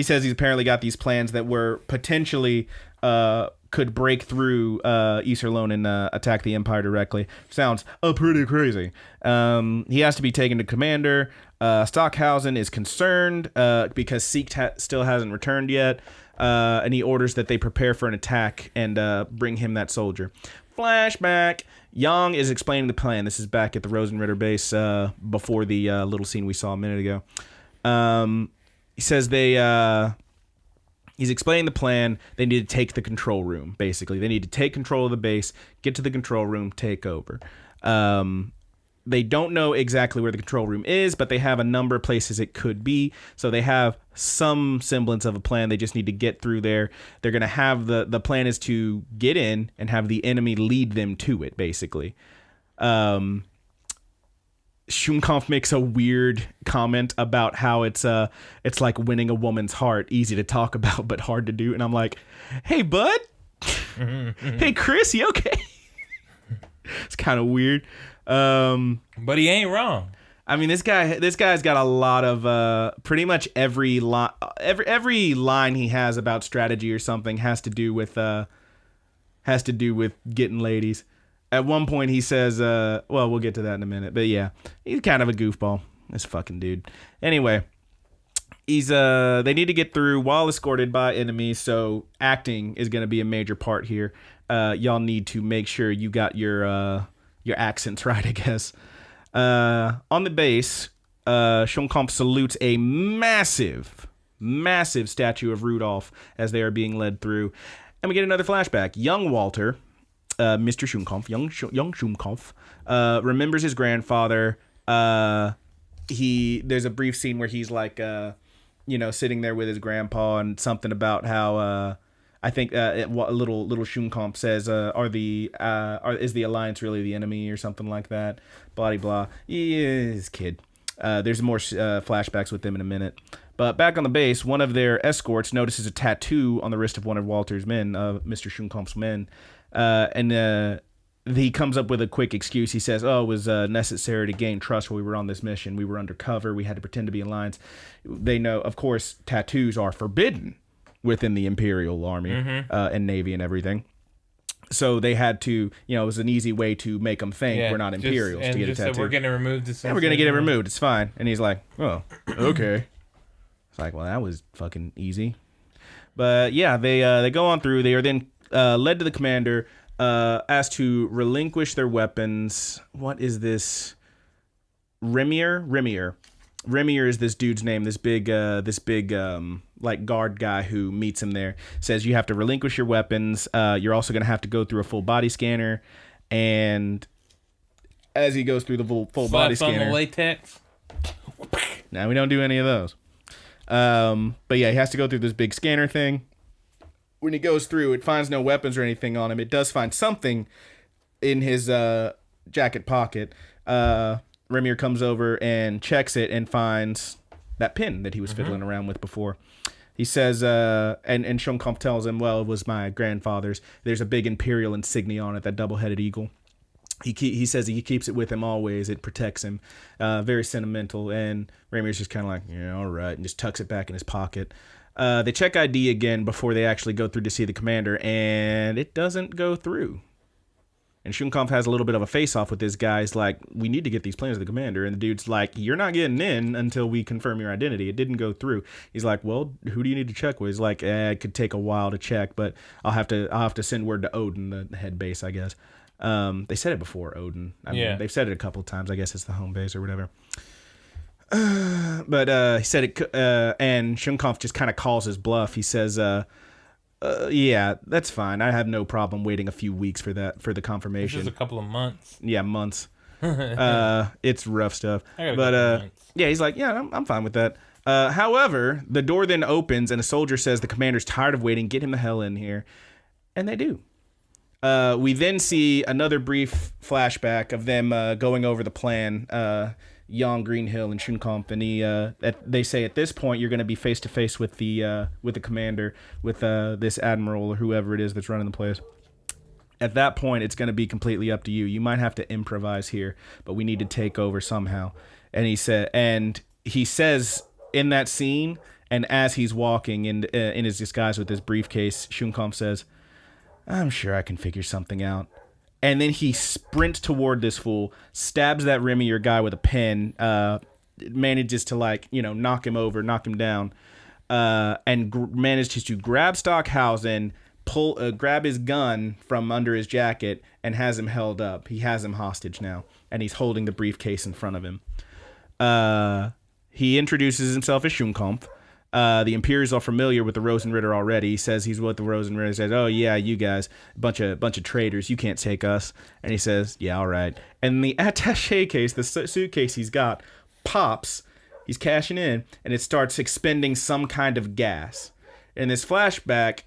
says he's apparently got these plans that were potentially could break through Iserlohn and attack the Empire directly. Sounds pretty crazy. He has to be taken to commander. Stockhausen is concerned because Seek still hasn't returned yet, and he orders that they prepare for an attack and bring him that soldier. Flashback. Yang is explaining the plan. This is back at the Rosenritter base before the little scene we saw a minute ago. He says he's explaining the plan. They need to take the control room, basically. They need to take control of the base, get to the control room, take over. They don't know exactly where the control room is, but they have a number of places it could be. So they have some semblance of a plan. They just need to get through there. They're going to have the plan is to get in and have the enemy lead them to it, basically. Schumkampf makes a weird comment about how it's like winning a woman's heart, easy to talk about, but hard to do. And I'm like, hey, bud. Hey, Chris, you okay? It's kind of weird. But he ain't wrong. I mean, this guy's got a lot of pretty much every line he has about strategy or something has to do with getting ladies. At one point he says, well, we'll get to that in a minute, but yeah, he's kind of a goofball, this fucking dude. Anyway, they need to get through while escorted by enemies, so acting is going to be a major part here. Y'all need to make sure you got your accents right, I guess. On the base, Schomkamp salutes a massive statue of Rudolph as they are being led through. And we get another flashback. Young Walter, Mr. Schumkampf, young Schumkampf, remembers his grandfather. There's a brief scene where he's like, sitting there with his grandpa, and something about how, I think little Schumkampf says, is the Alliance really the enemy or something like that? Blah, blah. His kid. There's more flashbacks with them in a minute. But back on the base, one of their escorts notices a tattoo on the wrist of one of Walter's men, Mr. Schumkampf's men. And he comes up with a quick excuse. He says, it was necessary to gain trust while we were on this mission. We were undercover. We had to pretend to be Alliance. They know, of course, tattoos are forbidden within the Imperial Army and Navy and everything. So they had to, it was an easy way to make them think we're not Imperials to get a tattoo. We're going to remove this. Yeah, we're going to get it removed. It's fine. And he's like, oh, okay. It's like, well, that was fucking easy. But yeah, they go on through. They are then led to the commander, asked to relinquish their weapons. What is this? Remier is this dude's name. This big like guard guy who meets him there. Says you have to relinquish your weapons. You're also going to have to go through a full body scanner. And as he goes through the full body scanner, on the latex. Now we don't do any of those. But yeah, he has to go through this big scanner thing. When he goes through, it finds no weapons or anything on him. It does find something in his jacket pocket. Remier comes over and checks it and finds that pin that he was fiddling around with before. He says, and Schomkamp tells him, well, it was my grandfather's. There's a big Imperial insignia on it, that double-headed eagle. He says he keeps it with him always. It protects him. Very sentimental. And Remier's just kind of like, yeah, all right, and just tucks it back in his pocket. They check ID again before they actually go through to see the commander, and it doesn't go through. And Shunkampf has a little bit of a face-off with this guy. He's like, we need to get these plans to the commander. And the dude's like, you're not getting in until we confirm your identity. It didn't go through. He's like, well, who do you need to check with? He's like, it could take a while to check, but I'll have to send word to Odin, the head base, I guess. They said it before, Odin. I mean, they've said it a couple of times. I guess it's the home base or whatever. But he said it, and Shunkampf just kind of calls his bluff. He says, yeah, that's fine. I have no problem waiting a few weeks for the confirmation. This is a couple of months. Yeah, months. It's rough stuff. But yeah, he's like, yeah, I'm fine with that. However, the door then opens and a soldier says the commander's tired of waiting. Get him the hell in here. And they do. We then see another brief flashback of them going over the plan. Young, Greenhill, and Shunkampf, and they say at this point you're going to be face to face with the commander, with this admiral or whoever it is that's running the place. At that point, it's going to be completely up to you. You might have to improvise here, but we need to take over somehow. And he says in that scene, and as he's walking in his disguise with his briefcase, Shunkampf says, "I'm sure I can figure something out." And then he sprints toward this fool, stabs that Remier guy with a pen, manages to knock him over, knock him down, and manages to grab Stockhausen, grab his gun from under his jacket, and has him held up. He has him hostage now, and he's holding the briefcase in front of him. He introduces himself as Shunkampf. The Imperials are familiar with the Rosenritter already. He says he's with the Rosenritter. He says, "Oh yeah, you guys, bunch of traitors. You can't take us." And he says, "Yeah, all right." And the attaché case, the suitcase he's got, pops. He's cashing in, and it starts expending some kind of gas. In this flashback,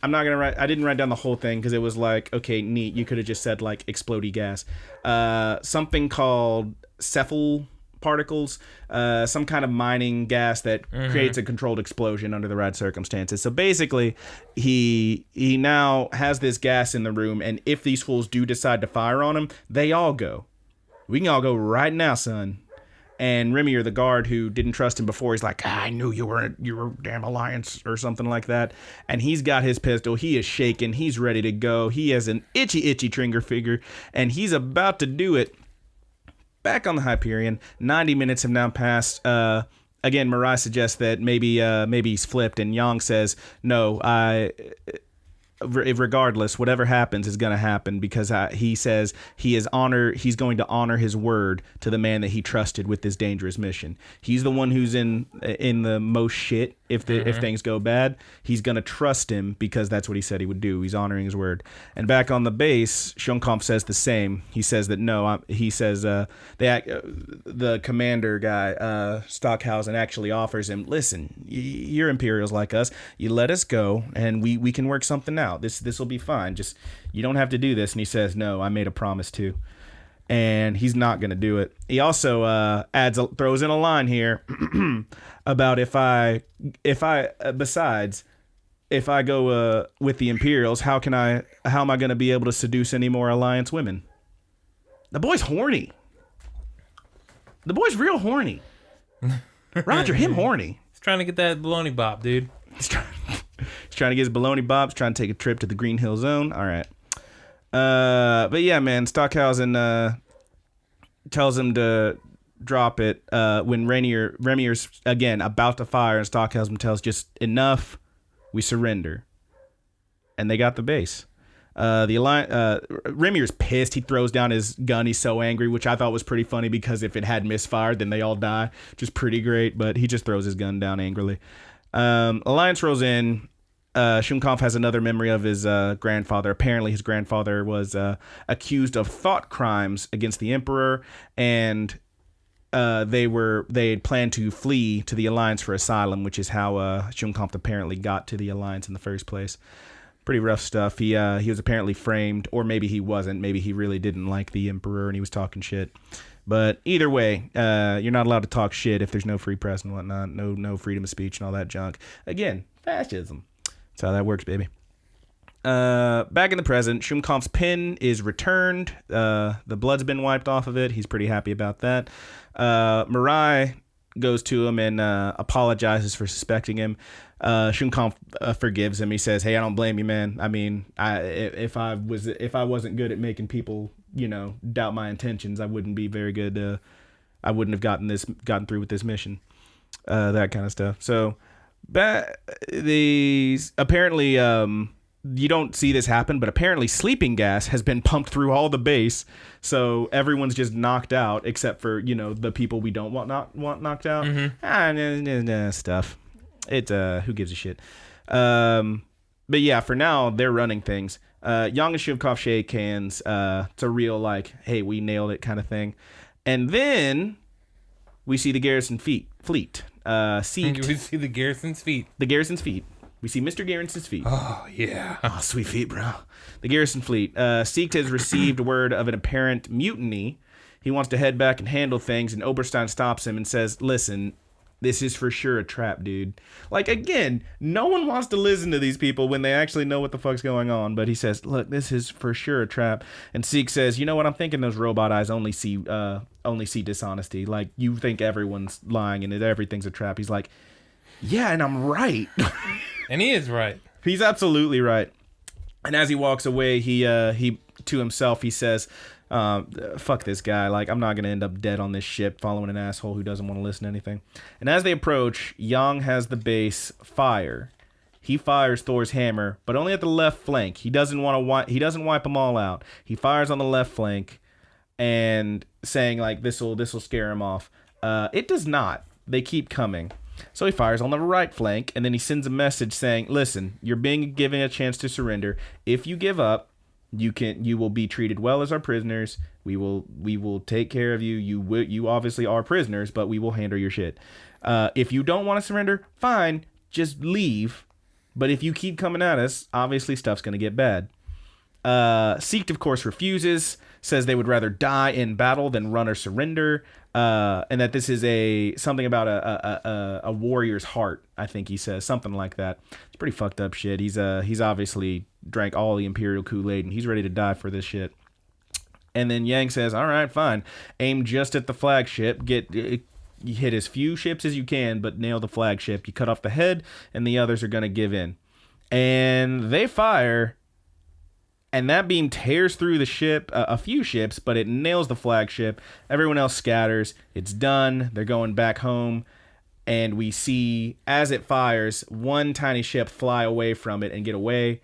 I didn't write down the whole thing because it was like, okay, neat. You could have just said like explodey gas. Something called cephal particles, some kind of mining gas that creates a controlled explosion under the right circumstances. So basically, he now has this gas in the room, and if these fools do decide to fire on him, they all go. We can all go right now, son. And Remier, the guard who didn't trust him before, he's like, I knew you were damn alliance or something like that. And he's got his pistol. He is shaking. He's ready to go. He has an itchy trigger finger, and he's about to do it. Back on the Hyperion, 90 minutes have now passed. Again, Mirai suggests that maybe he's flipped, and Yang says, no, regardless, whatever happens is going to happen because he says he's going to honor his word to the man that he trusted with this dangerous mission. He's the one who's in the most shit if things go bad. He's going to trust him because that's what he said he would do. He's honoring his word. And back on the base, Shunkampf says the same. He says that the commander guy, Stockhausen, actually offers him, listen, you're Imperials like us. You let us go and we can work something out. This will be fine. Just, you don't have to do this. And he says, no, I made a promise to. And he's not going to do it. He also throws in a line here about if I go with the Imperials, how am I going to be able to seduce any more Alliance women? The boy's horny. The boy's real horny. Roger, him horny. He's trying to get that baloney bop, dude. He's trying to get his baloney bops, trying to take a trip to the Greenhill zone. All right. But yeah, man, Stockhausen tells him to drop it when Remier's again about to fire, and Stockhausen tells just enough, we surrender. And they got the base. Remier's pissed. He throws down his gun. He's so angry, which I thought was pretty funny because if it had misfired, then they all die, which is pretty great. But he just throws his gun down angrily. Alliance rolls in. Shunkampf has another memory of his grandfather. Apparently, his grandfather was accused of thought crimes against the Emperor, and they had planned to flee to the Alliance for asylum, which is how Shunkampf apparently got to the Alliance in the first place. Pretty rough stuff. He was apparently framed, or maybe he wasn't. Maybe he really didn't like the Emperor and he was talking shit. But either way, you're not allowed to talk shit if there's no free press and whatnot, no freedom of speech and all that junk. Again, fascism. That's how that works, baby. Back in the present, Shunkampf's pin is returned. The blood's been wiped off of it. He's pretty happy about that. Mirai goes to him and apologizes for suspecting him. Shunkong forgives him. He says, "Hey, I don't blame you, man. I mean, if I wasn't good at making people, doubt my intentions, I wouldn't be very good. I wouldn't have gotten through with this mission. That kind of stuff." So, apparently, you don't see this happen, but apparently sleeping gas has been pumped through all the base, so everyone's just knocked out except for the people we don't want knocked out. Stuff. Who gives a shit? But yeah, for now they're running things. Yang and Shivkov shake hands. It's a real hey, we nailed it kind of thing, and then we see the Garrison fleet. We see the Garrison's feet. The Garrison's feet. We see Mr. Garrison's feet. Oh, yeah. Oh, sweet feet, bro. The Garrison fleet. Seekt has received word of an apparent mutiny. He wants to head back and handle things, and Oberstein stops him and says, "Listen, this is for sure a trap, dude." Again, no one wants to listen to these people when they actually know what the fuck's going on. But he says, "Look, this is for sure a trap." And Seek says, "You know what? I'm thinking those robot eyes only see dishonesty. You think everyone's lying and that everything's a trap." He's like, "Yeah, and I'm right." And he is right. He's absolutely right. And as he walks away, he to himself, he says, "Fuck this guy. I'm not going to end up dead on this ship following an asshole who doesn't want to listen to anything." And as they approach, Yang has the base fire. He fires Thor's hammer, but only at the left flank. He doesn't wipe them all out. He fires on the left flank and saying this will scare him off. It does not. They keep coming. So he fires on the right flank, and then he sends a message saying, "Listen, you're being given a chance to surrender. If you give up, you will be treated well as our prisoners. We will take care of you. You obviously are prisoners, but we will handle your shit. If you don't want to surrender, fine, just leave. But if you keep coming at us, obviously stuff's going to get bad." Seekt, of course, refuses, says they would rather die in battle than run or surrender, and that this is something about a warrior's heart. I think he says something like that. It's pretty fucked up shit. He's obviously drank all the Imperial Kool-Aid and he's ready to die for this shit. And then Yang says, "All right, fine. Aim just at the flagship. You hit as few ships as you can, but nail the flagship. You cut off the head, and the others are gonna give in." And they fire. And that beam tears through the ship, a few ships, but it nails the flagship. Everyone else scatters. It's done. They're going back home. And we see, as it fires, one tiny ship fly away from it and get away.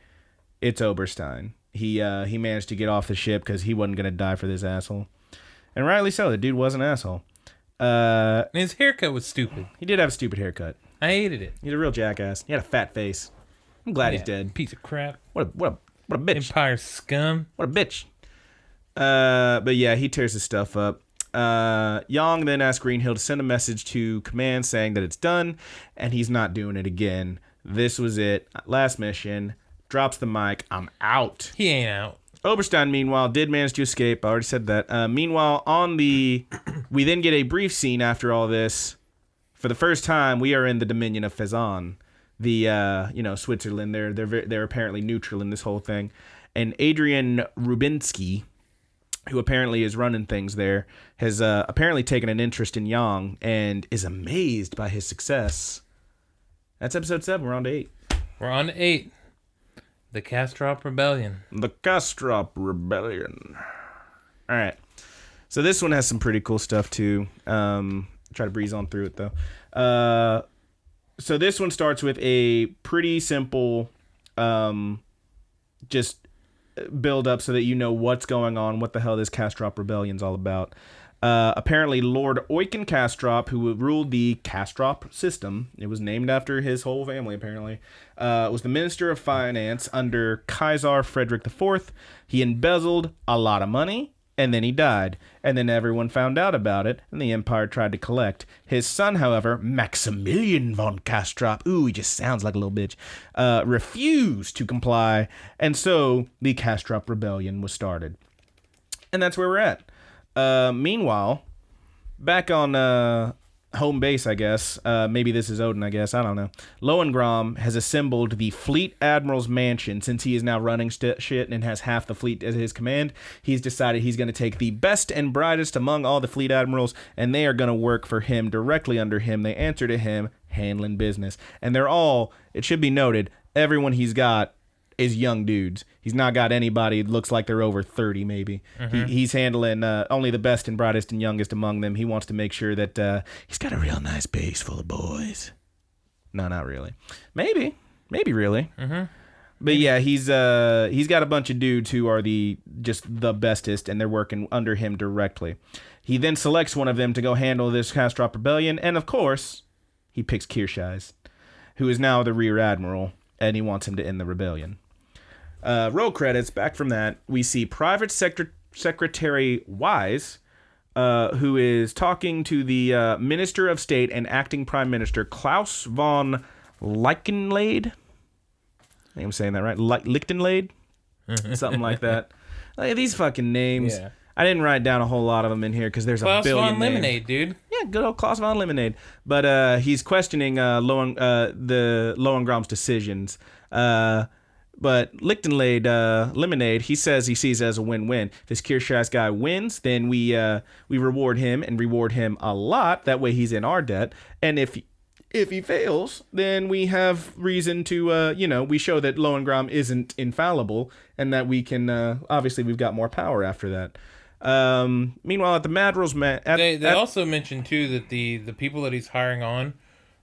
It's Oberstein. He managed to get off the ship because he wasn't going to die for this asshole. And rightly so. The dude was an asshole. And his haircut was stupid. He did have a stupid haircut. I hated it. He's a real jackass. He had a fat face. I'm glad he's dead. Piece of crap. What a bitch. Empire scum. What a bitch. But yeah, he tears his stuff up. Yang then asks Greenhill to send a message to command saying that it's done, and he's not doing it again. This was it. Last mission. Drops the mic. I'm out. He ain't out. Oberstein, meanwhile, did manage to escape. I already said that. Meanwhile, we then get a brief scene after all this. For the first time, we are in the Dominion of Fezan. Switzerland, they're apparently neutral in this whole thing. And Adrian Rubinsky, who apparently is running things there, has apparently taken an interest in Yang and is amazed by his success. That's episode 7. We're on to 8. We're on to 8. The Castrop Rebellion. The Castrop Rebellion. All right. So this one has some pretty cool stuff too. Try to breeze on through it though. So this one starts with a pretty simple, just build up so that you know what's going on, what the hell this Castrop Rebellion's all about. Apparently, Lord Eugen Castrop, who ruled the Castrop system, it was named after his whole family, apparently, was the Minister of Finance under Kaiser Frederick IV. He embezzled a lot of money, and then he died. And then everyone found out about it, and the Empire tried to collect. His son, however, Maximilian von Castrop, he just sounds like a little bitch, refused to comply, and so the Castrop Rebellion was started. And that's where we're at. Meanwhile, back on home base, I guess. Maybe this is Odin, I guess. I don't know. Lohengrin has assembled the Fleet Admiral's mansion. Since he is now running shit and has half the fleet at his command, he's decided he's going to take the best and brightest among all the Fleet Admirals, and they are going to work for him, directly under him. They answer to him, handling business. And they're all, it should be noted, everyone he's got is young dudes. He's not got anybody that looks like they're over 30 maybe. He's handling only the best and brightest and youngest among them. He wants to make sure that he's got a real nice base full of boys. No, not really. Maybe really. But yeah, he's got a bunch of dudes who are just the bestest, and they're working under him directly. He then selects one of them to go handle this Castrop rebellion, and of course, he picks Kirschais, who is now the rear admiral, and he wants him to end the rebellion. Roll credits. Back from that, we see Private Secretary Wise, who is talking to the Minister of State and Acting Prime Minister Klaus von Lichtenlade. I think I'm saying that right. Lichtenlade? Something like that. Like, these fucking names. Yeah. I didn't write down a whole lot of them in here because there's Klaus a billion von names. Lemonade, dude. Yeah, good old Klaus von Lemonade. But he's questioning the Lohengrin's decisions. But Lichtenlade, Lemonade, he says he sees it as a win-win. If this Kirschais guy wins, then we reward him and reward him a lot. That way he's in our debt. And if he fails, then we have reason to, we show that Lohengrin isn't infallible and that we can, obviously we've got more power after that. Meanwhile, at the Admirals, they also mentioned too that the people that he's hiring on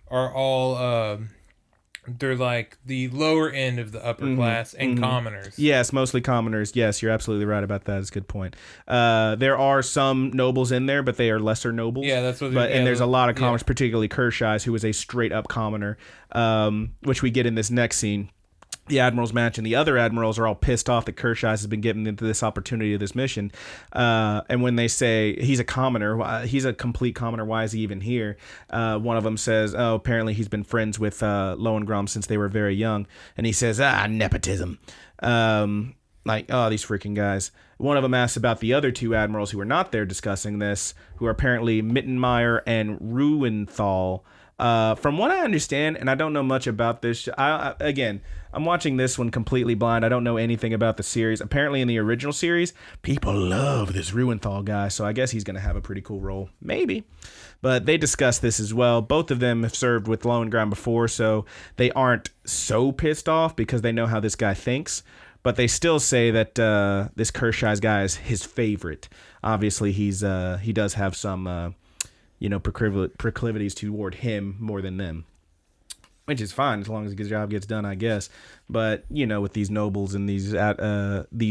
are all they're like the lower end of the upper class and commoners. Yes, mostly commoners. Yes, you're absolutely right about that. It's a good point. There are some nobles in there, but they are lesser nobles. Yeah, that's what. And there's a lot of commoners, particularly Kirschais, who is a straight up commoner, which we get in this next scene. The Admirals match, and the other Admirals are all pissed off that Kirschais has been given into this opportunity of this mission. And when they say he's a commoner, he's a complete commoner, why is he even here? One of them says, oh, apparently he's been friends with Lohengrin since they were very young. And he says, nepotism. Like, oh, these freaking guys. One of them asks about the other two Admirals who are not there discussing this, who are apparently Mittenmeyer and Ruhenthal. From what I understand, and I don't know much about this, I'm watching this one completely blind. I don't know anything about the series. Apparently in the original series, people love this Ruhenthal guy, so I guess he's going to have a pretty cool role. Maybe. But they discuss this as well. Both of them have served with Lohengrin before, so they aren't so pissed off because they know how this guy thinks. But they still say that this Kirschais guy is his favorite. Obviously, he does have some proclivities toward him more than them, which is fine as long as his job gets done, I guess. But with these nobles and these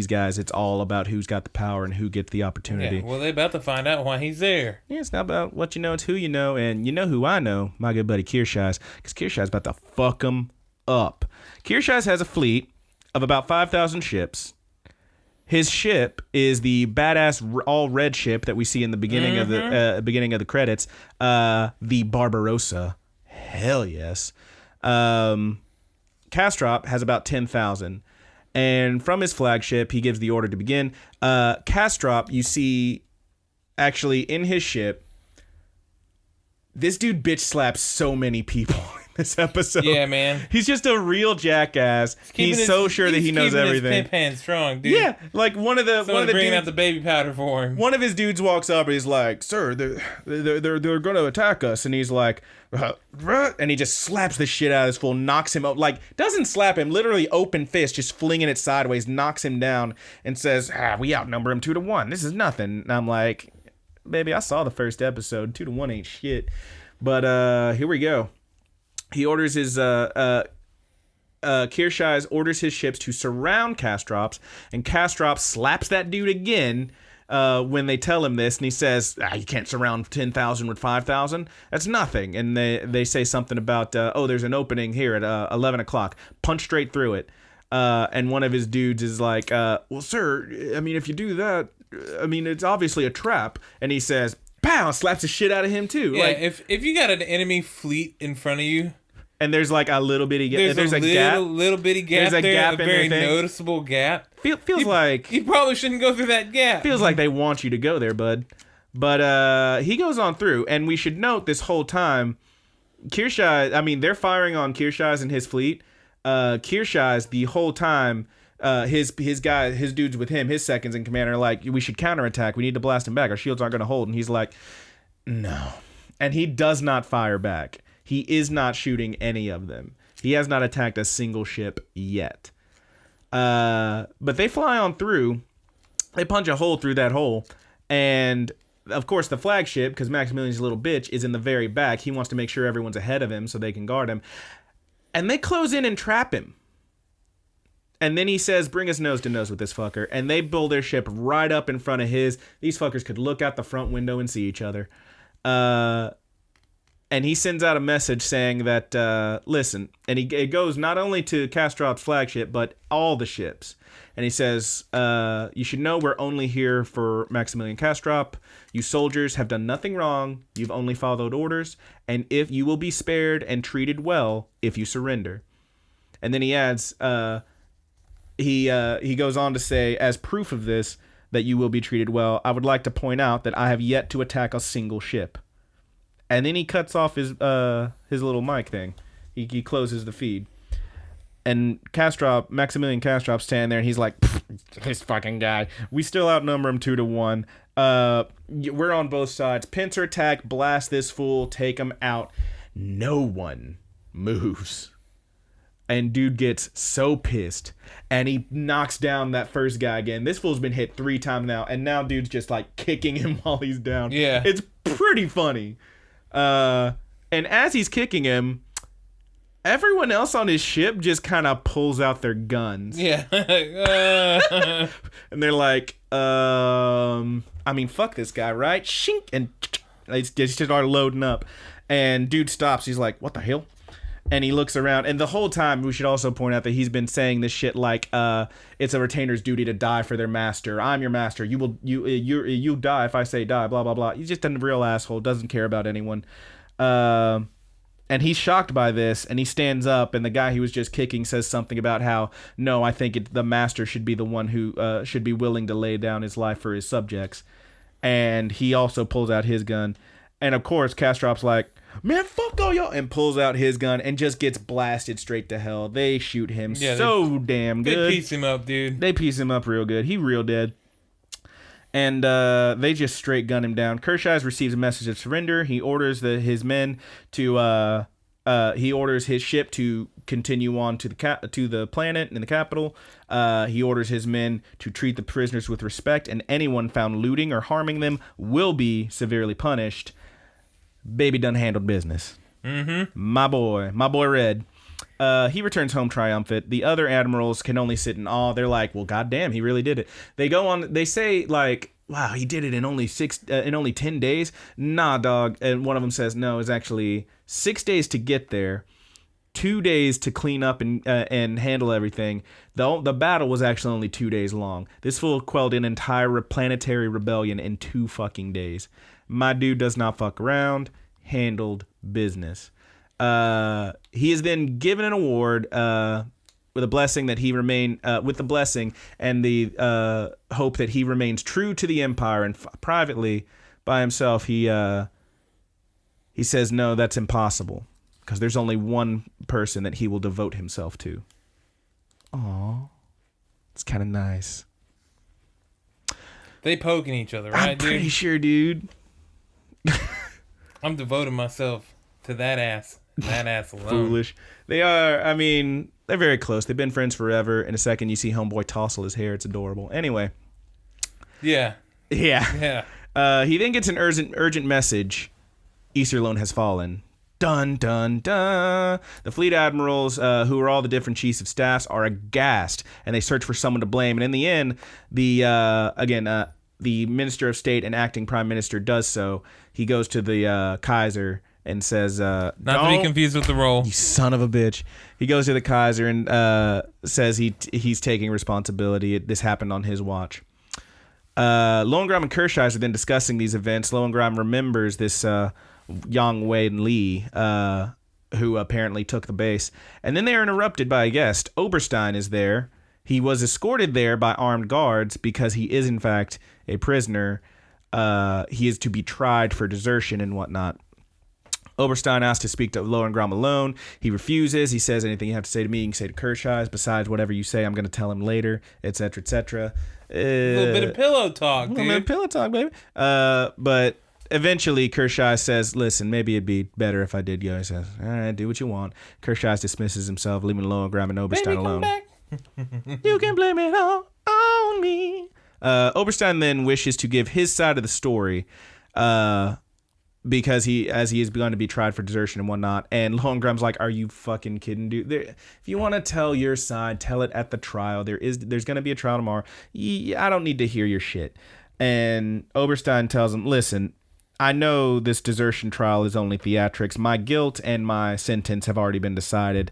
guys, it's all about who's got the power and who gets the opportunity. Yeah, well, they're about to find out why he's there. Yeah, it's not about what you know, it's who you know, and you know who I know, my good buddy Kirschais, because Kirschais about to fuck them up. Kirschais has a fleet of about 5,000 ships. His ship is the badass all red ship that we see in the beginning of the credits, the Barbarossa. Hell yes. Castrop has about 10,000, and from his flagship, he gives the order to begin. Castrop, you see, actually in his ship, this dude bitch slaps so many people. This episode. Yeah, man. He's just a real jackass. He's so sure that he knows everything. His pimp hand strong, dude. Yeah, like one of the bringing dudes, out the baby powder for him. One of his dudes walks up and he's like, "Sir, they're going to attack us," and he's like, and he just slaps the shit out of this fool, knocks him up. Like, doesn't slap him, literally open fist, just flinging it sideways, knocks him down, and says, "We outnumber him 2-1. This is nothing." And I'm like, baby, I saw the first episode. 2-1 ain't shit. But here we go. He orders his Kirschais orders his ships to surround Castrops, and Castrop slaps that dude again when they tell him this, and he says, "You can't surround 10,000 with 5,000. That's nothing." And they say something about, there's an opening here at 11 o'clock. Punch straight through it. And one of his dudes is like, "Well, sir, I mean, if you do that, I mean, it's obviously a trap." And he says, "Pow!" Slaps the shit out of him too. Yeah, like, if you got an enemy fleet in front of you, and there's like a little bitty gap. There's a little bitty gap. There's a gap in very noticeable gap. Feels like you probably shouldn't go through that gap. Feels like they want you to go there, bud. But he goes on through, and we should note this whole time, Kirshai, I mean, they're firing on Kirshai's and his fleet. Kirshai's the whole time, his dudes with him, his seconds in command are like, we should counterattack. We need to blast him back. Our shields aren't going to hold. And he's like, no. And he does not fire back. He is not shooting any of them. He has not attacked a single ship yet. But they fly on through. They punch a hole through that hole. And, of course, the flagship, because Maximilian's a little bitch, is in the very back. He wants to make sure everyone's ahead of him so they can guard him. And they close in and trap him. And then he says, bring us nose to nose with this fucker. And they build their ship right up in front of his. These fuckers could look out the front window and see each other. And he sends out a message saying that, listen, and it goes not only to Kastrop's flagship, but all the ships. And he says, you should know we're only here for Maximilian Kastrop. You soldiers have done nothing wrong. You've only followed orders. And if you will be spared and treated well if you surrender. And then he adds, he goes on to say, as proof of this, that you will be treated well, I would like to point out that I have yet to attack a single ship. And then he cuts off his little mic thing. He closes the feed. And Maximilian Kastrop standing there, and he's like, this fucking guy. We still outnumber him 2-1. We're on both sides. Pincer attack, blast this fool, take him out. No one moves. And dude gets so pissed. And he knocks down that first guy again. This fool's been hit 3 times now. And now dude's just like kicking him while he's down. Yeah. It's pretty funny. And as he's kicking him, everyone else on his ship just kind of pulls out their guns. Yeah. And they're like, I mean, fuck this guy, right? Shink. And they just start loading up. And dude stops. He's like, what the hell? And he looks around. And the whole time, we should also point out that he's been saying this shit like, it's a retainer's duty to die for their master. I'm your master. You die if I say die, blah, blah, blah. He's just a real asshole. Doesn't care about anyone. And he's shocked by this, and he stands up, and the guy he was just kicking says something about how, no, I think the master should be the one who should be willing to lay down his life for his subjects. And he also pulls out his gun. And, of course, Kastrop's like, man, fuck all y'all, and pulls out his gun and just gets blasted straight to hell. They shoot him damn good. They piece him up, dude. They piece him up real good. He real dead. And they just straight gun him down. Kirshai receives a message of surrender. He orders his men to he orders his ship to continue on to the planet in the capital. He orders his men to treat the prisoners with respect, and anyone found looting or harming them will be severely punished. Baby done handled business. Mm-hmm. My boy Red. He returns home triumphant. The other admirals can only sit in awe. They're like, well, goddamn, he really did it. They go on. They say like, wow, he did it in only 10 days. Nah, dog. And one of them says, no, it's actually 6 days to get there, 2 days to clean up and handle everything. The battle was actually only 2 days long. This fool quelled an entire planetary rebellion in 2 fucking days. My dude does not fuck around. Handled business. He is then given an award with a blessing that he remain with the blessing and the hope that he remains true to the Empire. And privately, by himself, he says no, that's impossible because there's only one person that he will devote himself to. Aw, it's kind of nice. They poking each other, right, I'm pretty sure, dude. I'm devoting myself to that ass. That ass alone. Foolish. They are, I mean, they're very close. They've been friends forever. In a second, you see homeboy tousle his hair. It's adorable. Anyway. Yeah. He then gets an urgent message. Easterlone has fallen. Dun, dun, dun. The fleet admirals, who are all the different chiefs of staffs, are aghast, and they search for someone to blame. And in the end, the Minister of State and acting Prime Minister does so. He goes to the Kaiser and says, not to be confused with the role. You son of a bitch. He goes to the Kaiser and says he's taking responsibility. This happened on his watch. Lohengrin and Kirshai are then discussing these events. Lohengrin remembers this Yang Wen Li, who apparently took the base. And then they are interrupted by a guest. Oberstein is there. He was escorted there by armed guards because he is, in fact, a prisoner. he is to be tried for desertion and whatnot. Oberstein asks to speak to Lohengrin alone. He refuses. He says, anything you have to say to me, you can say to Kershaw. Besides, whatever you say, I'm going to tell him later, etc., etc. A little bit of pillow talk, dude. A little bit of pillow talk, baby. But eventually, Kershaw says, listen, maybe it'd be better if I did go. He says, all right, do what you want. Kershaw dismisses himself, leaving Lohengrin and Oberstein alone. Back. You can blame it all on me. Oberstein then wishes to give his side of the story, because he is going to be tried for desertion and whatnot. And Lohengrin's like, are you fucking kidding, dude? If you want to tell your side, tell it at the trial. There's going to be a trial tomorrow. I don't need to hear your shit. And Oberstein tells him, listen, I know this desertion trial is only theatrics. My guilt and my sentence have already been decided.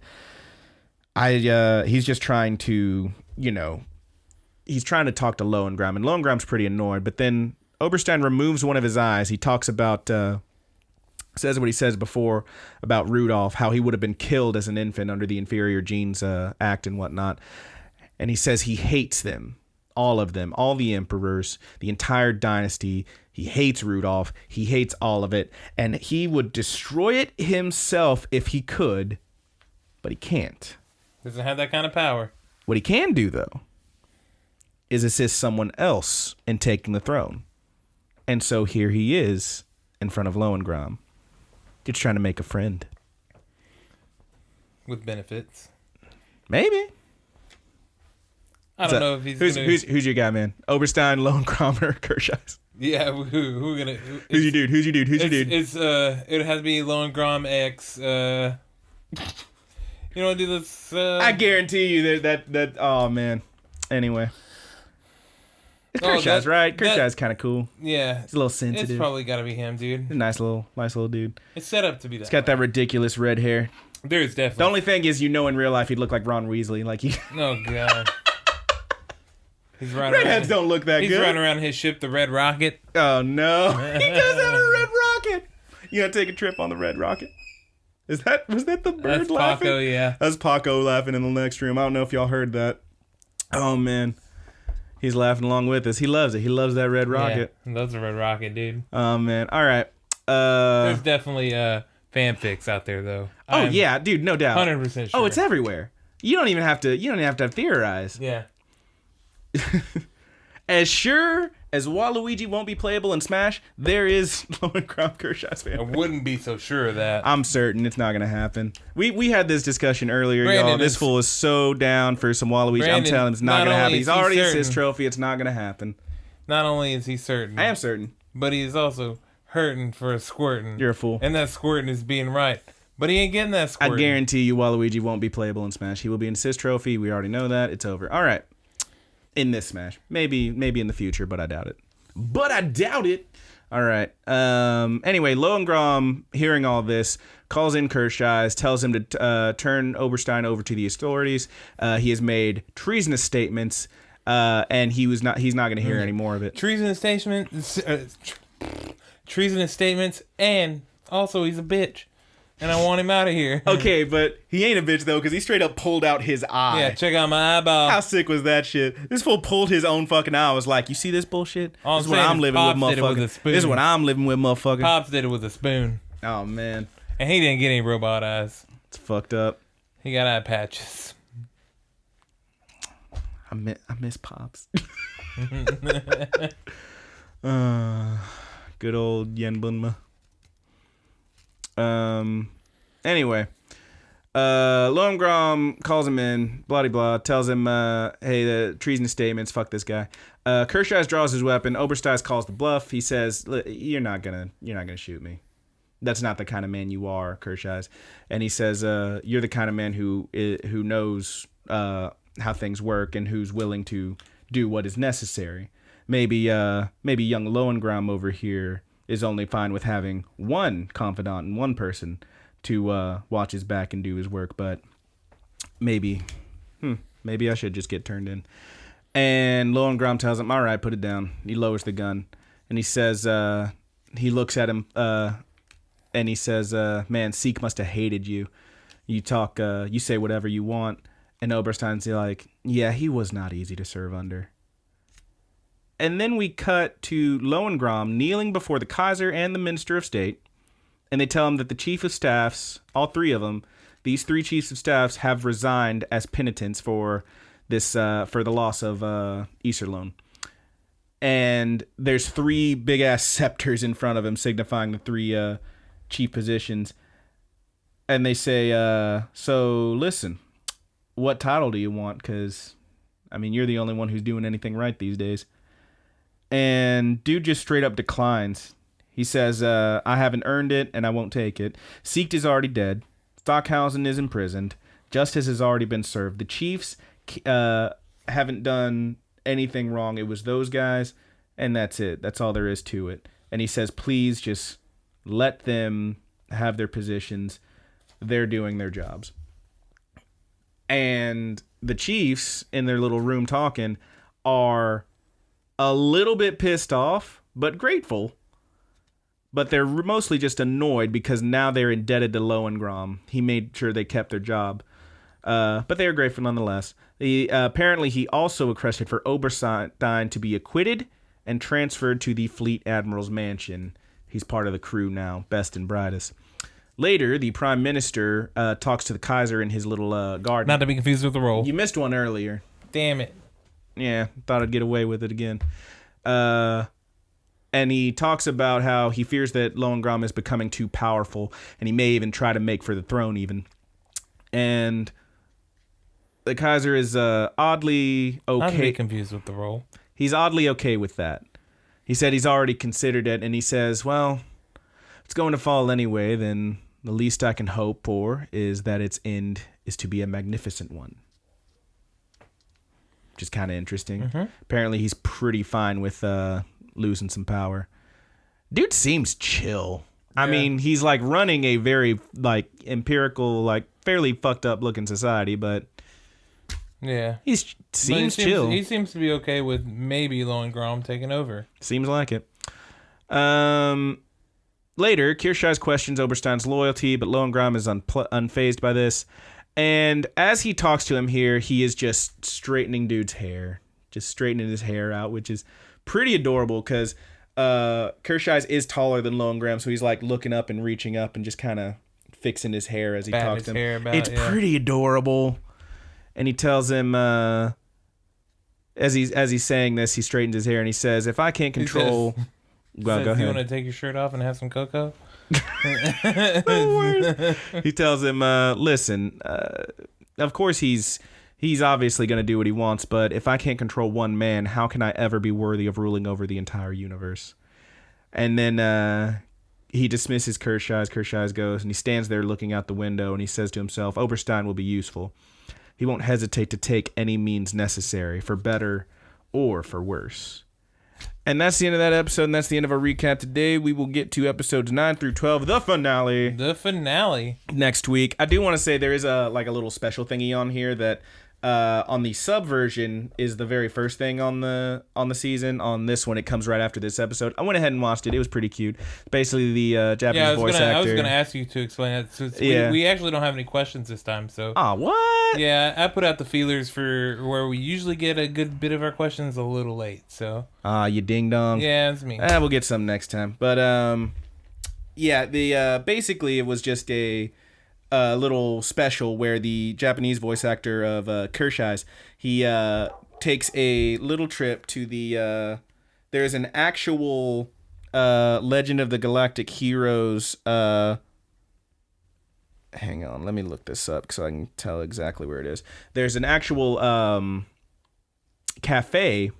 He's just trying to, he's trying to talk to Lohengrin, and Lohengrin's pretty annoyed, but then Oberstein removes one of his eyes. He talks about, says what he says before about Rudolph, how he would have been killed as an infant under the Inferior Genes Act and whatnot. And he says he hates them, all of them, all the emperors, the entire dynasty. He hates Rudolph. He hates all of it. And he would destroy it himself if he could, but he can't. Doesn't have that kind of power. What he can do, though, is assist someone else in taking the throne. And so here he is in front of Lohengrin, just trying to make a friend. With benefits. Maybe. I don't know if he's who's your guy, man? Oberstein, Lohengrin, or Kershaw? Yeah, who gonna... Who's your dude? Who's your dude? It has to be Lohengrin X. You want to do this? I guarantee you that oh, man. Anyway. It's Kershaw's, right? Kershaw's kind of cool. Yeah. He's a little sensitive. It's probably got to be him, dude. He's a nice little dude. It's set up to be that. He's got that ridiculous red hair. There's definitely. The only thing is, in real life, he'd look like Ron Weasley. Like he. Oh, God. He's running Redheads don't look that good. He's running around his ship, the Red Rocket. Oh, no. He does have a red rocket. You gotta take a trip on the Red Rocket. Was that the bird That's laughing? Paco, yeah. That's Paco laughing in the next room. I don't know if y'all heard that. Oh, man. He's laughing along with us. He loves it. He loves that red rocket. Yeah, he loves the Red Rocket, dude. Oh, man. All right. There's definitely fanfics out there, though. Oh, yeah, dude, no doubt. 100% sure. Oh, it's everywhere. You don't even have to theorize. Yeah. As sure as Waluigi won't be playable in Smash, there is Lohengrin Kershaw's fan. I wouldn't be so sure of that. I'm certain it's not going to happen. We had this discussion earlier, y'all. This fool is so down for some Waluigi. I'm telling him it's not going to happen. He's already assist trophy. It's not going to happen. Not only is he certain. I am certain. But he is also hurting for a squirting. You're a fool. And that squirting is being right. But he ain't getting that squirting. I guarantee you Waluigi won't be playable in Smash. He will be an assist trophy. We already know that. It's over. All right. In this Smash. Maybe in the future, but I doubt it. All right. Anyway, Lohengrin, hearing all this, calls in Kershaw, tells him to turn Oberstein over to the authorities. He has made treasonous statements, and he's not going to hear any more of it. Treasonous statements, and also he's a bitch. And I want him out of here. Okay, but he ain't a bitch, though, because he straight up pulled out his eye. Yeah, check out my eyeball. How sick was that shit? This fool pulled his own fucking eye. I was like, you see this bullshit? This is what I'm living with, motherfucker. This is what I'm living with, motherfucker. Pops did it with a spoon. Oh, man. And he didn't get any robot eyes. It's fucked up. He got eye patches. I miss Pops. Good old Yen Bunma. Anyway, Lohengrin calls him in, blah blah, tells him, hey, the treasonous statements, fuck this guy. Kershaw draws his weapon. Oberstein calls the bluff. He says, you're not gonna shoot me. That's not the kind of man you are, Kershaw. And he says, you're the kind of man who knows how things work and who's willing to do what is necessary. Maybe young Lohengrin over here is only fine with having one confidant and one person to watch his back and do his work, but maybe I should just get turned in. And Lohengrin tells him, all right, put it down. He lowers the gun, and he says, he looks at him, and he says, man, Seek must have hated you. You say whatever you want. And Oberstein's like, yeah, he was not easy to serve under. And then we cut to Lohengrin kneeling before the Kaiser and the Minister of State. And they tell him that the chief of staffs, all three of them, these three chiefs of staffs have resigned as penitence for this for the loss of Iserlohn. And there's three big-ass scepters in front of him signifying the three chief positions. And they say, so listen, what title do you want? Because, I mean, you're the only one who's doing anything right these days. And dude just straight up declines. He says, I haven't earned it and I won't take it. Siecht is already dead. Stockhausen is imprisoned. Justice has already been served. The chiefs haven't done anything wrong. It was those guys, and that's it. That's all there is to it. And he says, please just let them have their positions. They're doing their jobs. And the chiefs in their little room talking are a little bit pissed off, but grateful. But they're mostly just annoyed because now they're indebted to Lohengrin. He made sure they kept their job. But they are grateful nonetheless. Apparently, he also requested for Oberstein to be acquitted and transferred to the Fleet Admiral's mansion. He's part of the crew now, best and brightest. Later, the Prime Minister talks to the Kaiser in his little garden. Not to be confused with the role. You missed one earlier. Damn it. Yeah, thought I'd get away with it again. And he talks about how he fears that Lohengrin is becoming too powerful, and he may even try to make for the throne even. And the Kaiser is oddly okay. Not to be confused with the role. He's oddly okay with that. He said he's already considered it, and he says, well, it's going to fall anyway, then the least I can hope for is that its end is to be a magnificent one. Which is kind of interesting. Mm-hmm. Apparently he's pretty fine with losing some power. Dude seems chill. Yeah. I mean, he's like running a very like empirical, like fairly fucked up looking society, but yeah, he seems chill. He seems to be okay with maybe Lohengrin taking over. Seems like it. Later, Kirschei's questions Oberstein's loyalty, but Lohengrin is unfazed by this. And as he talks to him here, he is just straightening dude's hair. Just straightening his hair out, which is pretty adorable because Kirschei's is taller than Lohengrin, so he's like looking up and reaching up and just kind of fixing his hair as he talks to him. It's pretty adorable. And he tells him, as he's saying this, he straightens his hair and he says, if I can't control... Go ahead. You want to take your shirt off and have some cocoa? He tells him, listen, of course he's obviously going to do what he wants, but if I can't control one man, how can I ever be worthy of ruling over the entire universe? And then he dismisses Kirschei's goes, and he stands there looking out the window, and he says to himself, Oberstein will be useful. He won't hesitate to take any means necessary, for better or for worse. And that's the end of that episode, and that's the end of our recap today. We will get to episodes 9 through 12, the finale. The finale. Next week. I do want to say there is a little special thingy on here that on the sub version is the very first thing on the season. On this one, it comes right after this episode. I went ahead and watched it. It was pretty cute. Basically, the Japanese voice actor. I was going to ask you to explain that. So we actually don't have any questions this time. So. Oh, what? Yeah, I put out the feelers for where we usually get a good bit of our questions a little late. So. You ding dong. Yeah, it's me. We'll get some next time. But yeah, basically it was just a little special where the Japanese voice actor of Kirschei's, he takes a little trip to the there's an actual Legend of the Galactic Heroes hang on, let me look this up so I can tell exactly where it is. There's an actual cafe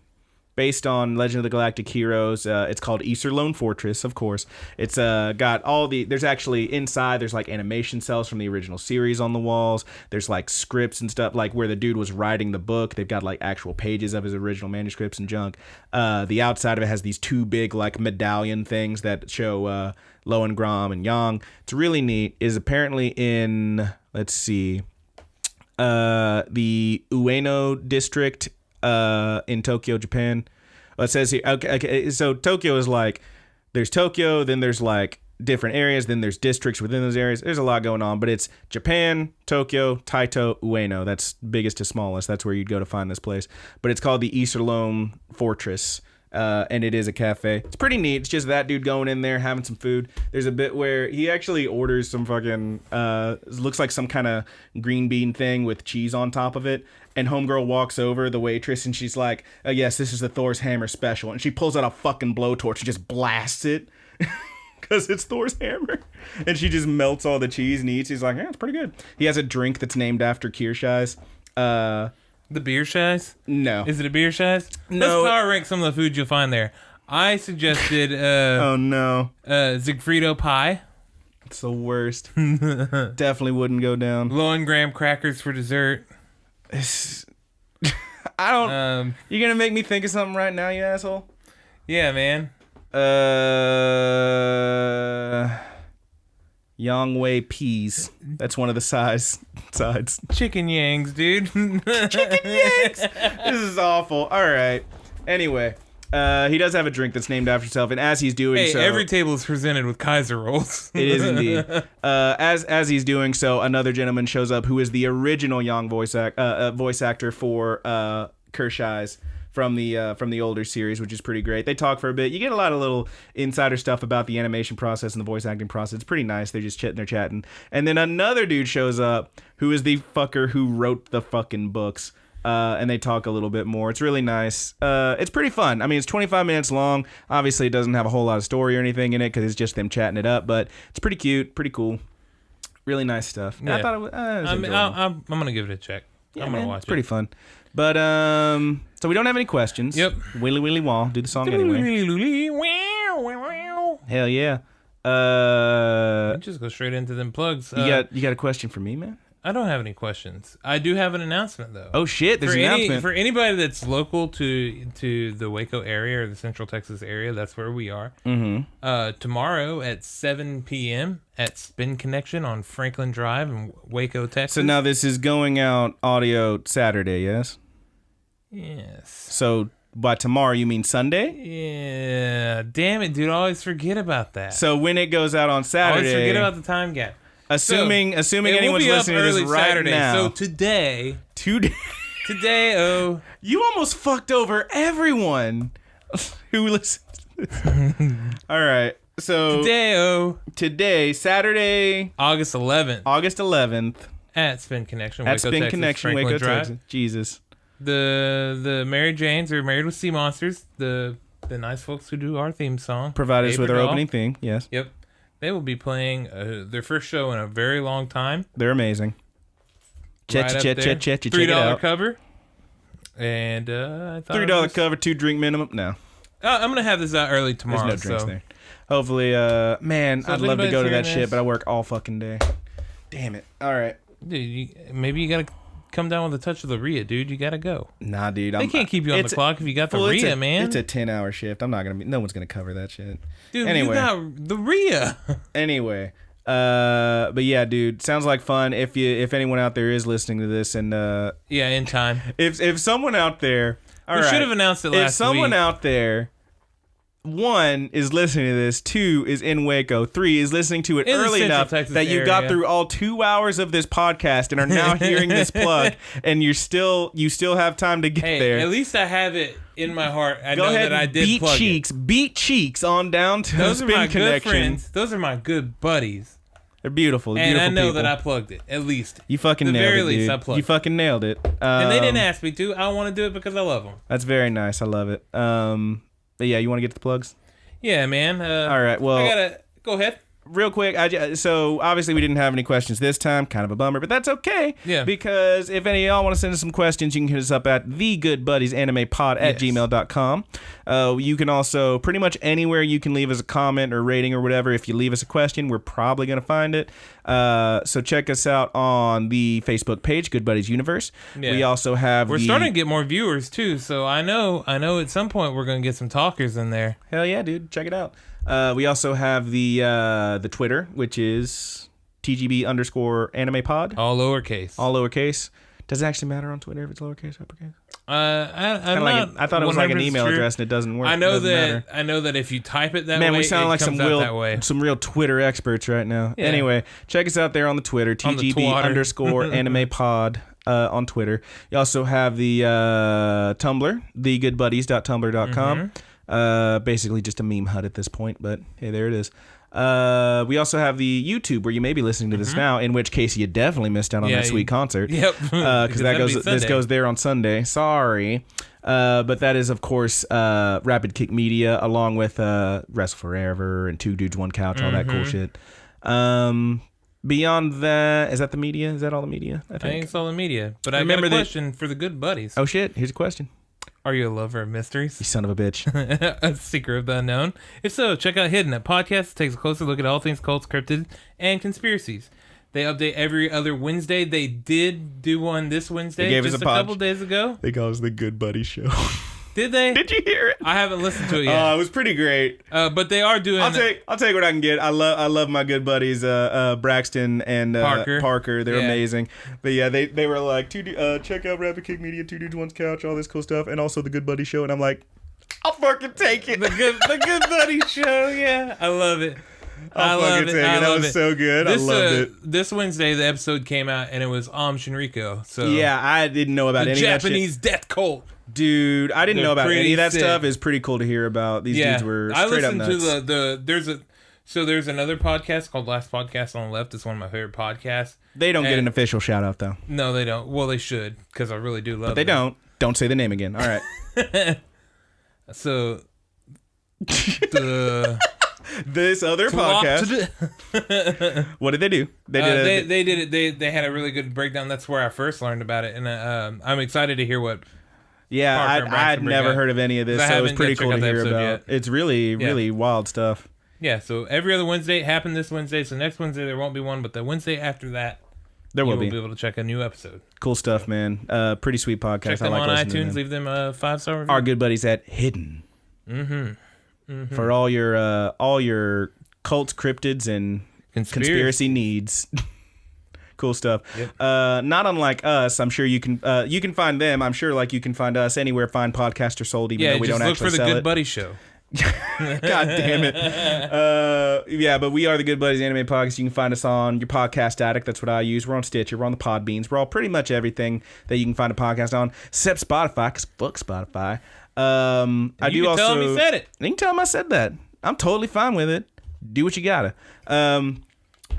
based on Legend of the Galactic Heroes. It's called Iserlohn Fortress, of course. It's got all the... There's actually inside, there's like animation cells from the original series on the walls. There's like scripts and stuff, like where the dude was writing the book. They've got like actual pages of his original manuscripts and junk. The outside of it has these two big like medallion things that show Lohengrin and Yang. It's really neat. It is apparently in, let's see, the Ueno district in Tokyo, Japan. Well, it says here, okay, so Tokyo is like, there's Tokyo, then there's like different areas, then there's districts within those areas. There's a lot going on, but it's Japan, Tokyo, Taito, Ueno. That's biggest to smallest. That's where you'd go to find this place. But it's called the Iserlohn Fortress. and it is a cafe. It's pretty neat. It's just that dude going in there having some food. There's a bit where he actually orders some fucking looks like some kind of green bean thing with cheese on top of it. And homegirl walks over, the waitress, and she's like, "Oh yes, this is the Thor's hammer special." And she pulls out a fucking blowtorch and just blasts it because it's Thor's hammer. And she just melts all the cheese and eats. He's like, "Yeah, it's pretty good." He has a drink that's named after Kirschei's. The beer shies? No. Is it a beer shies? No. Let's power rank some of the food you'll find there. I suggested oh no. Siegfriedo pie. It's the worst. Definitely wouldn't go down. Lowengram crackers for dessert. I don't. You're gonna make me think of something right now, you asshole. Yeah, man. Yongwei peas. That's one of the sides. Chicken yangs, dude. Chicken yangs. This is awful. All right. Anyway, he does have a drink that's named after himself, and as he's doing so, every table is presented with Kaiser rolls. It is indeed. As he's doing so, another gentleman shows up who is the original young voice actor for Kirschei's from the older series, which is pretty great. They talk for a bit. You get a lot of little insider stuff about the animation process and the voice acting process. It's pretty nice. They're just chatting. And then another dude shows up who is the fucker who wrote the fucking books. And they talk a little bit more. It's really nice. It's pretty fun. I mean, it's 25 minutes long. Obviously, it doesn't have a whole lot of story or anything in it because it's just them chatting it up. But it's pretty cute, pretty cool. Really nice stuff. Yeah. I thought it was I'm going to give it a check. Yeah, I'm going to watch it. It's pretty fun. But, so we don't have any questions. Yep. Willy Willy Wah. Do the song anyway. Hell yeah. Just go straight into them plugs. You got a question for me, man? I don't have any questions. I do have an announcement, though. Oh, shit. There's an announcement. For anybody that's local to the Waco area or the Central Texas area, that's where we are. Mm-hmm. Tomorrow at 7 p.m. at Spin Connection on Franklin Drive in Waco, Texas. So now this is going out audio Saturday, yes? Yes. So by tomorrow, you mean Sunday? Yeah. Damn it, dude. I always forget about that. So when it goes out on Saturday... I always forget about the time gap. Assuming anyone's listening to this right Saturday. now. So today, you almost fucked over everyone who listens to this. All right. So today, Saturday, August 11th, at Spin Connection, Waco, Texas, Waco, Texas. Jesus. The Mary Janes are married with Seamonsters, the nice folks who do our theme song. Provide us with our opening theme. Yes. Yep. They will be playing their first show in a very long time. They're amazing. Check $3 cover. And I thought $3 cover, 2 drink minimum. No. I'm going to have this out early tomorrow. There's no drinks there. Hopefully, man, I'd love to go to that shit, but I work all fucking day. Damn it. All right. Dude, maybe you got to come down with a touch of the Rhea, dude. You got to go. Nah, dude. They can't keep you on the clock if you got the Rhea, man. It's a 10-hour shift. No one's going to cover that shit. Dude, anyway. You got the Rhea. Anyway. But yeah, dude, sounds like fun. If anyone out there is listening to this and yeah, in time. If someone out there, we should have announced it last week. If someone out there, 1 is listening to this, 2 is in Waco, 3 is listening to it early enough that you got through all 2 hours of this podcast and are now hearing this plug, and you still have time to get there. At least I have it in my heart. I know that I did plug it. Beat cheeks on down to Those Spin are my Connection. Good friends. Those are my good buddies. They're beautiful. And I know people. that I plugged it, at least. You fucking nailed it, At the very least, dude. I plugged You fucking nailed it. And they didn't ask me to. I want to do it because I love them. That's very nice. I love it. But yeah, you want to get to the plugs? Yeah, man. All right, well... Go ahead. Real quick, so obviously we didn't have any questions this time. Kind of a bummer, but that's okay. Yeah. Because if any of y'all want to send us some questions, you can hit us up at thegoodbuddiesanimepod@gmail.com. You can also, pretty much anywhere you can leave us a comment or rating or whatever. If you leave us a question, we're probably going to find it. So check us out on the Facebook page, Good Buddies Universe. Yeah. We also have We're starting to get more viewers, too. So I know at some point we're going to get some talkers in there. Hell yeah, dude. Check it out. We also have the Twitter, which is TGB_animepod. All lowercase. All lowercase. Does it actually matter on Twitter if it's lowercase or uppercase? I thought it was like an email address and it doesn't work. I know that if you type it that way, man, we sound like some real Twitter experts right now. Yeah. Anyway, check us out there on the Twitter, TGB_animepod on Twitter. You also have the Tumblr, thegoodbuddies.tumblr.com. Basically just a meme hut at this point, but hey, there it is. We also have the YouTube where you may be listening to this now, in which case you definitely missed out on that sweet concert. Yep. Because this goes there on Sunday. Sorry. But that is, of course, Rapid Kick Media, along with Wrestle Forever and Two Dudes, One Couch, all that cool shit. Beyond that, is that the media? Is that all the media? I think it's all the media. But I got a question for the good buddies. Oh, shit. Here's a question. Are you a lover of mysteries? You son of a bitch. A seeker of the unknown? If so, check out Hidden, a podcast that takes a closer look at all things cults, cryptids, and conspiracies. They update every other Wednesday. They did do one this Wednesday, just a couple days ago. They call us the Good Buddy Show. Did they? Did you hear it? I haven't listened to it yet. It was pretty great. But they are doing. I'll take what I can get. I love my good buddies, Braxton and Parker. They're amazing. But yeah, they were like, check out Rapid Kick Media, Two Dudes, One Couch, all this cool stuff, and also the Good Buddy Show. And I'm like, I'll fucking take it. The Good Buddy Show. Yeah, I love it. I love it. That was so good. I loved it. This Wednesday, the episode came out, and it was Shinriko. So yeah, I didn't know about any of that shit. Japanese death cult. Dude, I didn't know about any of that stuff. It's pretty cool to hear about. These dudes were straight up nuts. I listened to there's another podcast called Last Podcast on the Left. It's one of my favorite podcasts. They don't get an official shout out though. No, they don't. Well, they should, because I really do love them. But they don't. Don't say the name again. All right. So this other podcast. What did they do? They did it. They had a really good breakdown. That's where I first learned about it, and I'm excited to hear what. Yeah, I'd never heard of any of this, so it was pretty cool to hear about. Yet. It's really wild stuff. Yeah, so every other Wednesday, it happened this Wednesday, so next Wednesday there won't be one, but the Wednesday after that, you will be able to check a new episode. Cool stuff, man. Pretty sweet podcast. Check them on iTunes, leave them a 5-star review. Our good buddies at Hidden. For all your cults, cryptids, and conspiracy needs. Cool stuff. Yep. Not unlike us, I'm sure you can find them. I'm sure like you can find us anywhere fine podcasts are sold, even though we don't actually sell it. Look for the Good Buddy Show. God damn it. Yeah, but we are the Good Buddies Anime Podcast. You can find us on your podcast addict. That's what I use. We're on Stitcher. We're on the Podbeans. We're all pretty much everything that you can find a podcast on, except Spotify, because fuck Spotify. I do also. Tell him he said it. You can tell him I said that. I'm totally fine with it. Do what you gotta.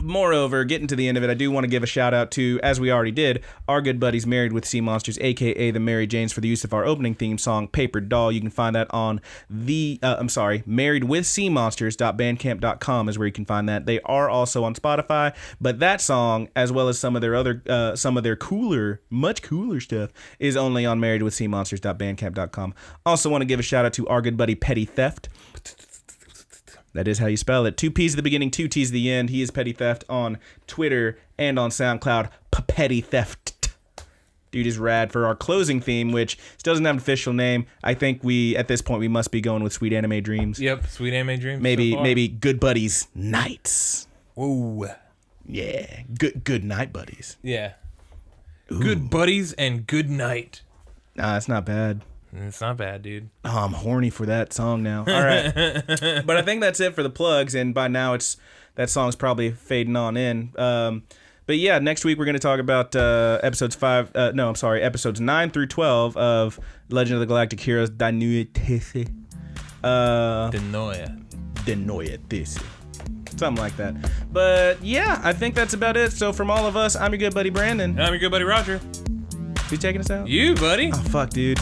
Moreover, getting to the end of it, I do want to give a shout out to, as we already did, our good buddies Married with Seamonsters, aka the Mary Janes, for the use of our opening theme song, Paperdoll. You can find that on marriedwithseamonsters.bandcamp.com is where you can find that. They are also on Spotify, but that song, as well as some of their cooler, much cooler stuff, is only on marriedwithseamonsters.bandcamp.com. Also want to give a shout out to our good buddy Petty Theft. That is how you spell it. 2 P's at the beginning, 2 T's at the end. He is Petty Theft on Twitter and on SoundCloud. Petty Theft. Dude is rad. For our closing theme, which doesn't have an official name, I think at this point we must be going with Sweet Anime Dreams. Yep, Sweet Anime Dreams. Maybe Good Buddies Nights. Ooh. Yeah, good night buddies. Yeah. Ooh. Good buddies and good night. Nah, it's not bad. It's not bad, dude. Oh, I'm horny for that song now. All right. But I think that's it for the plugs, and by now that song's probably fading on in. But yeah, next week we're going to talk about episodes 9 through 12 of Legend of the Galactic Heroes Neue. Something like that. But yeah, I think that's about it. So from all of us, I'm your good buddy Brandon. And I'm your good buddy Roger. Who's taking us out? You, buddy. Oh, fuck, dude.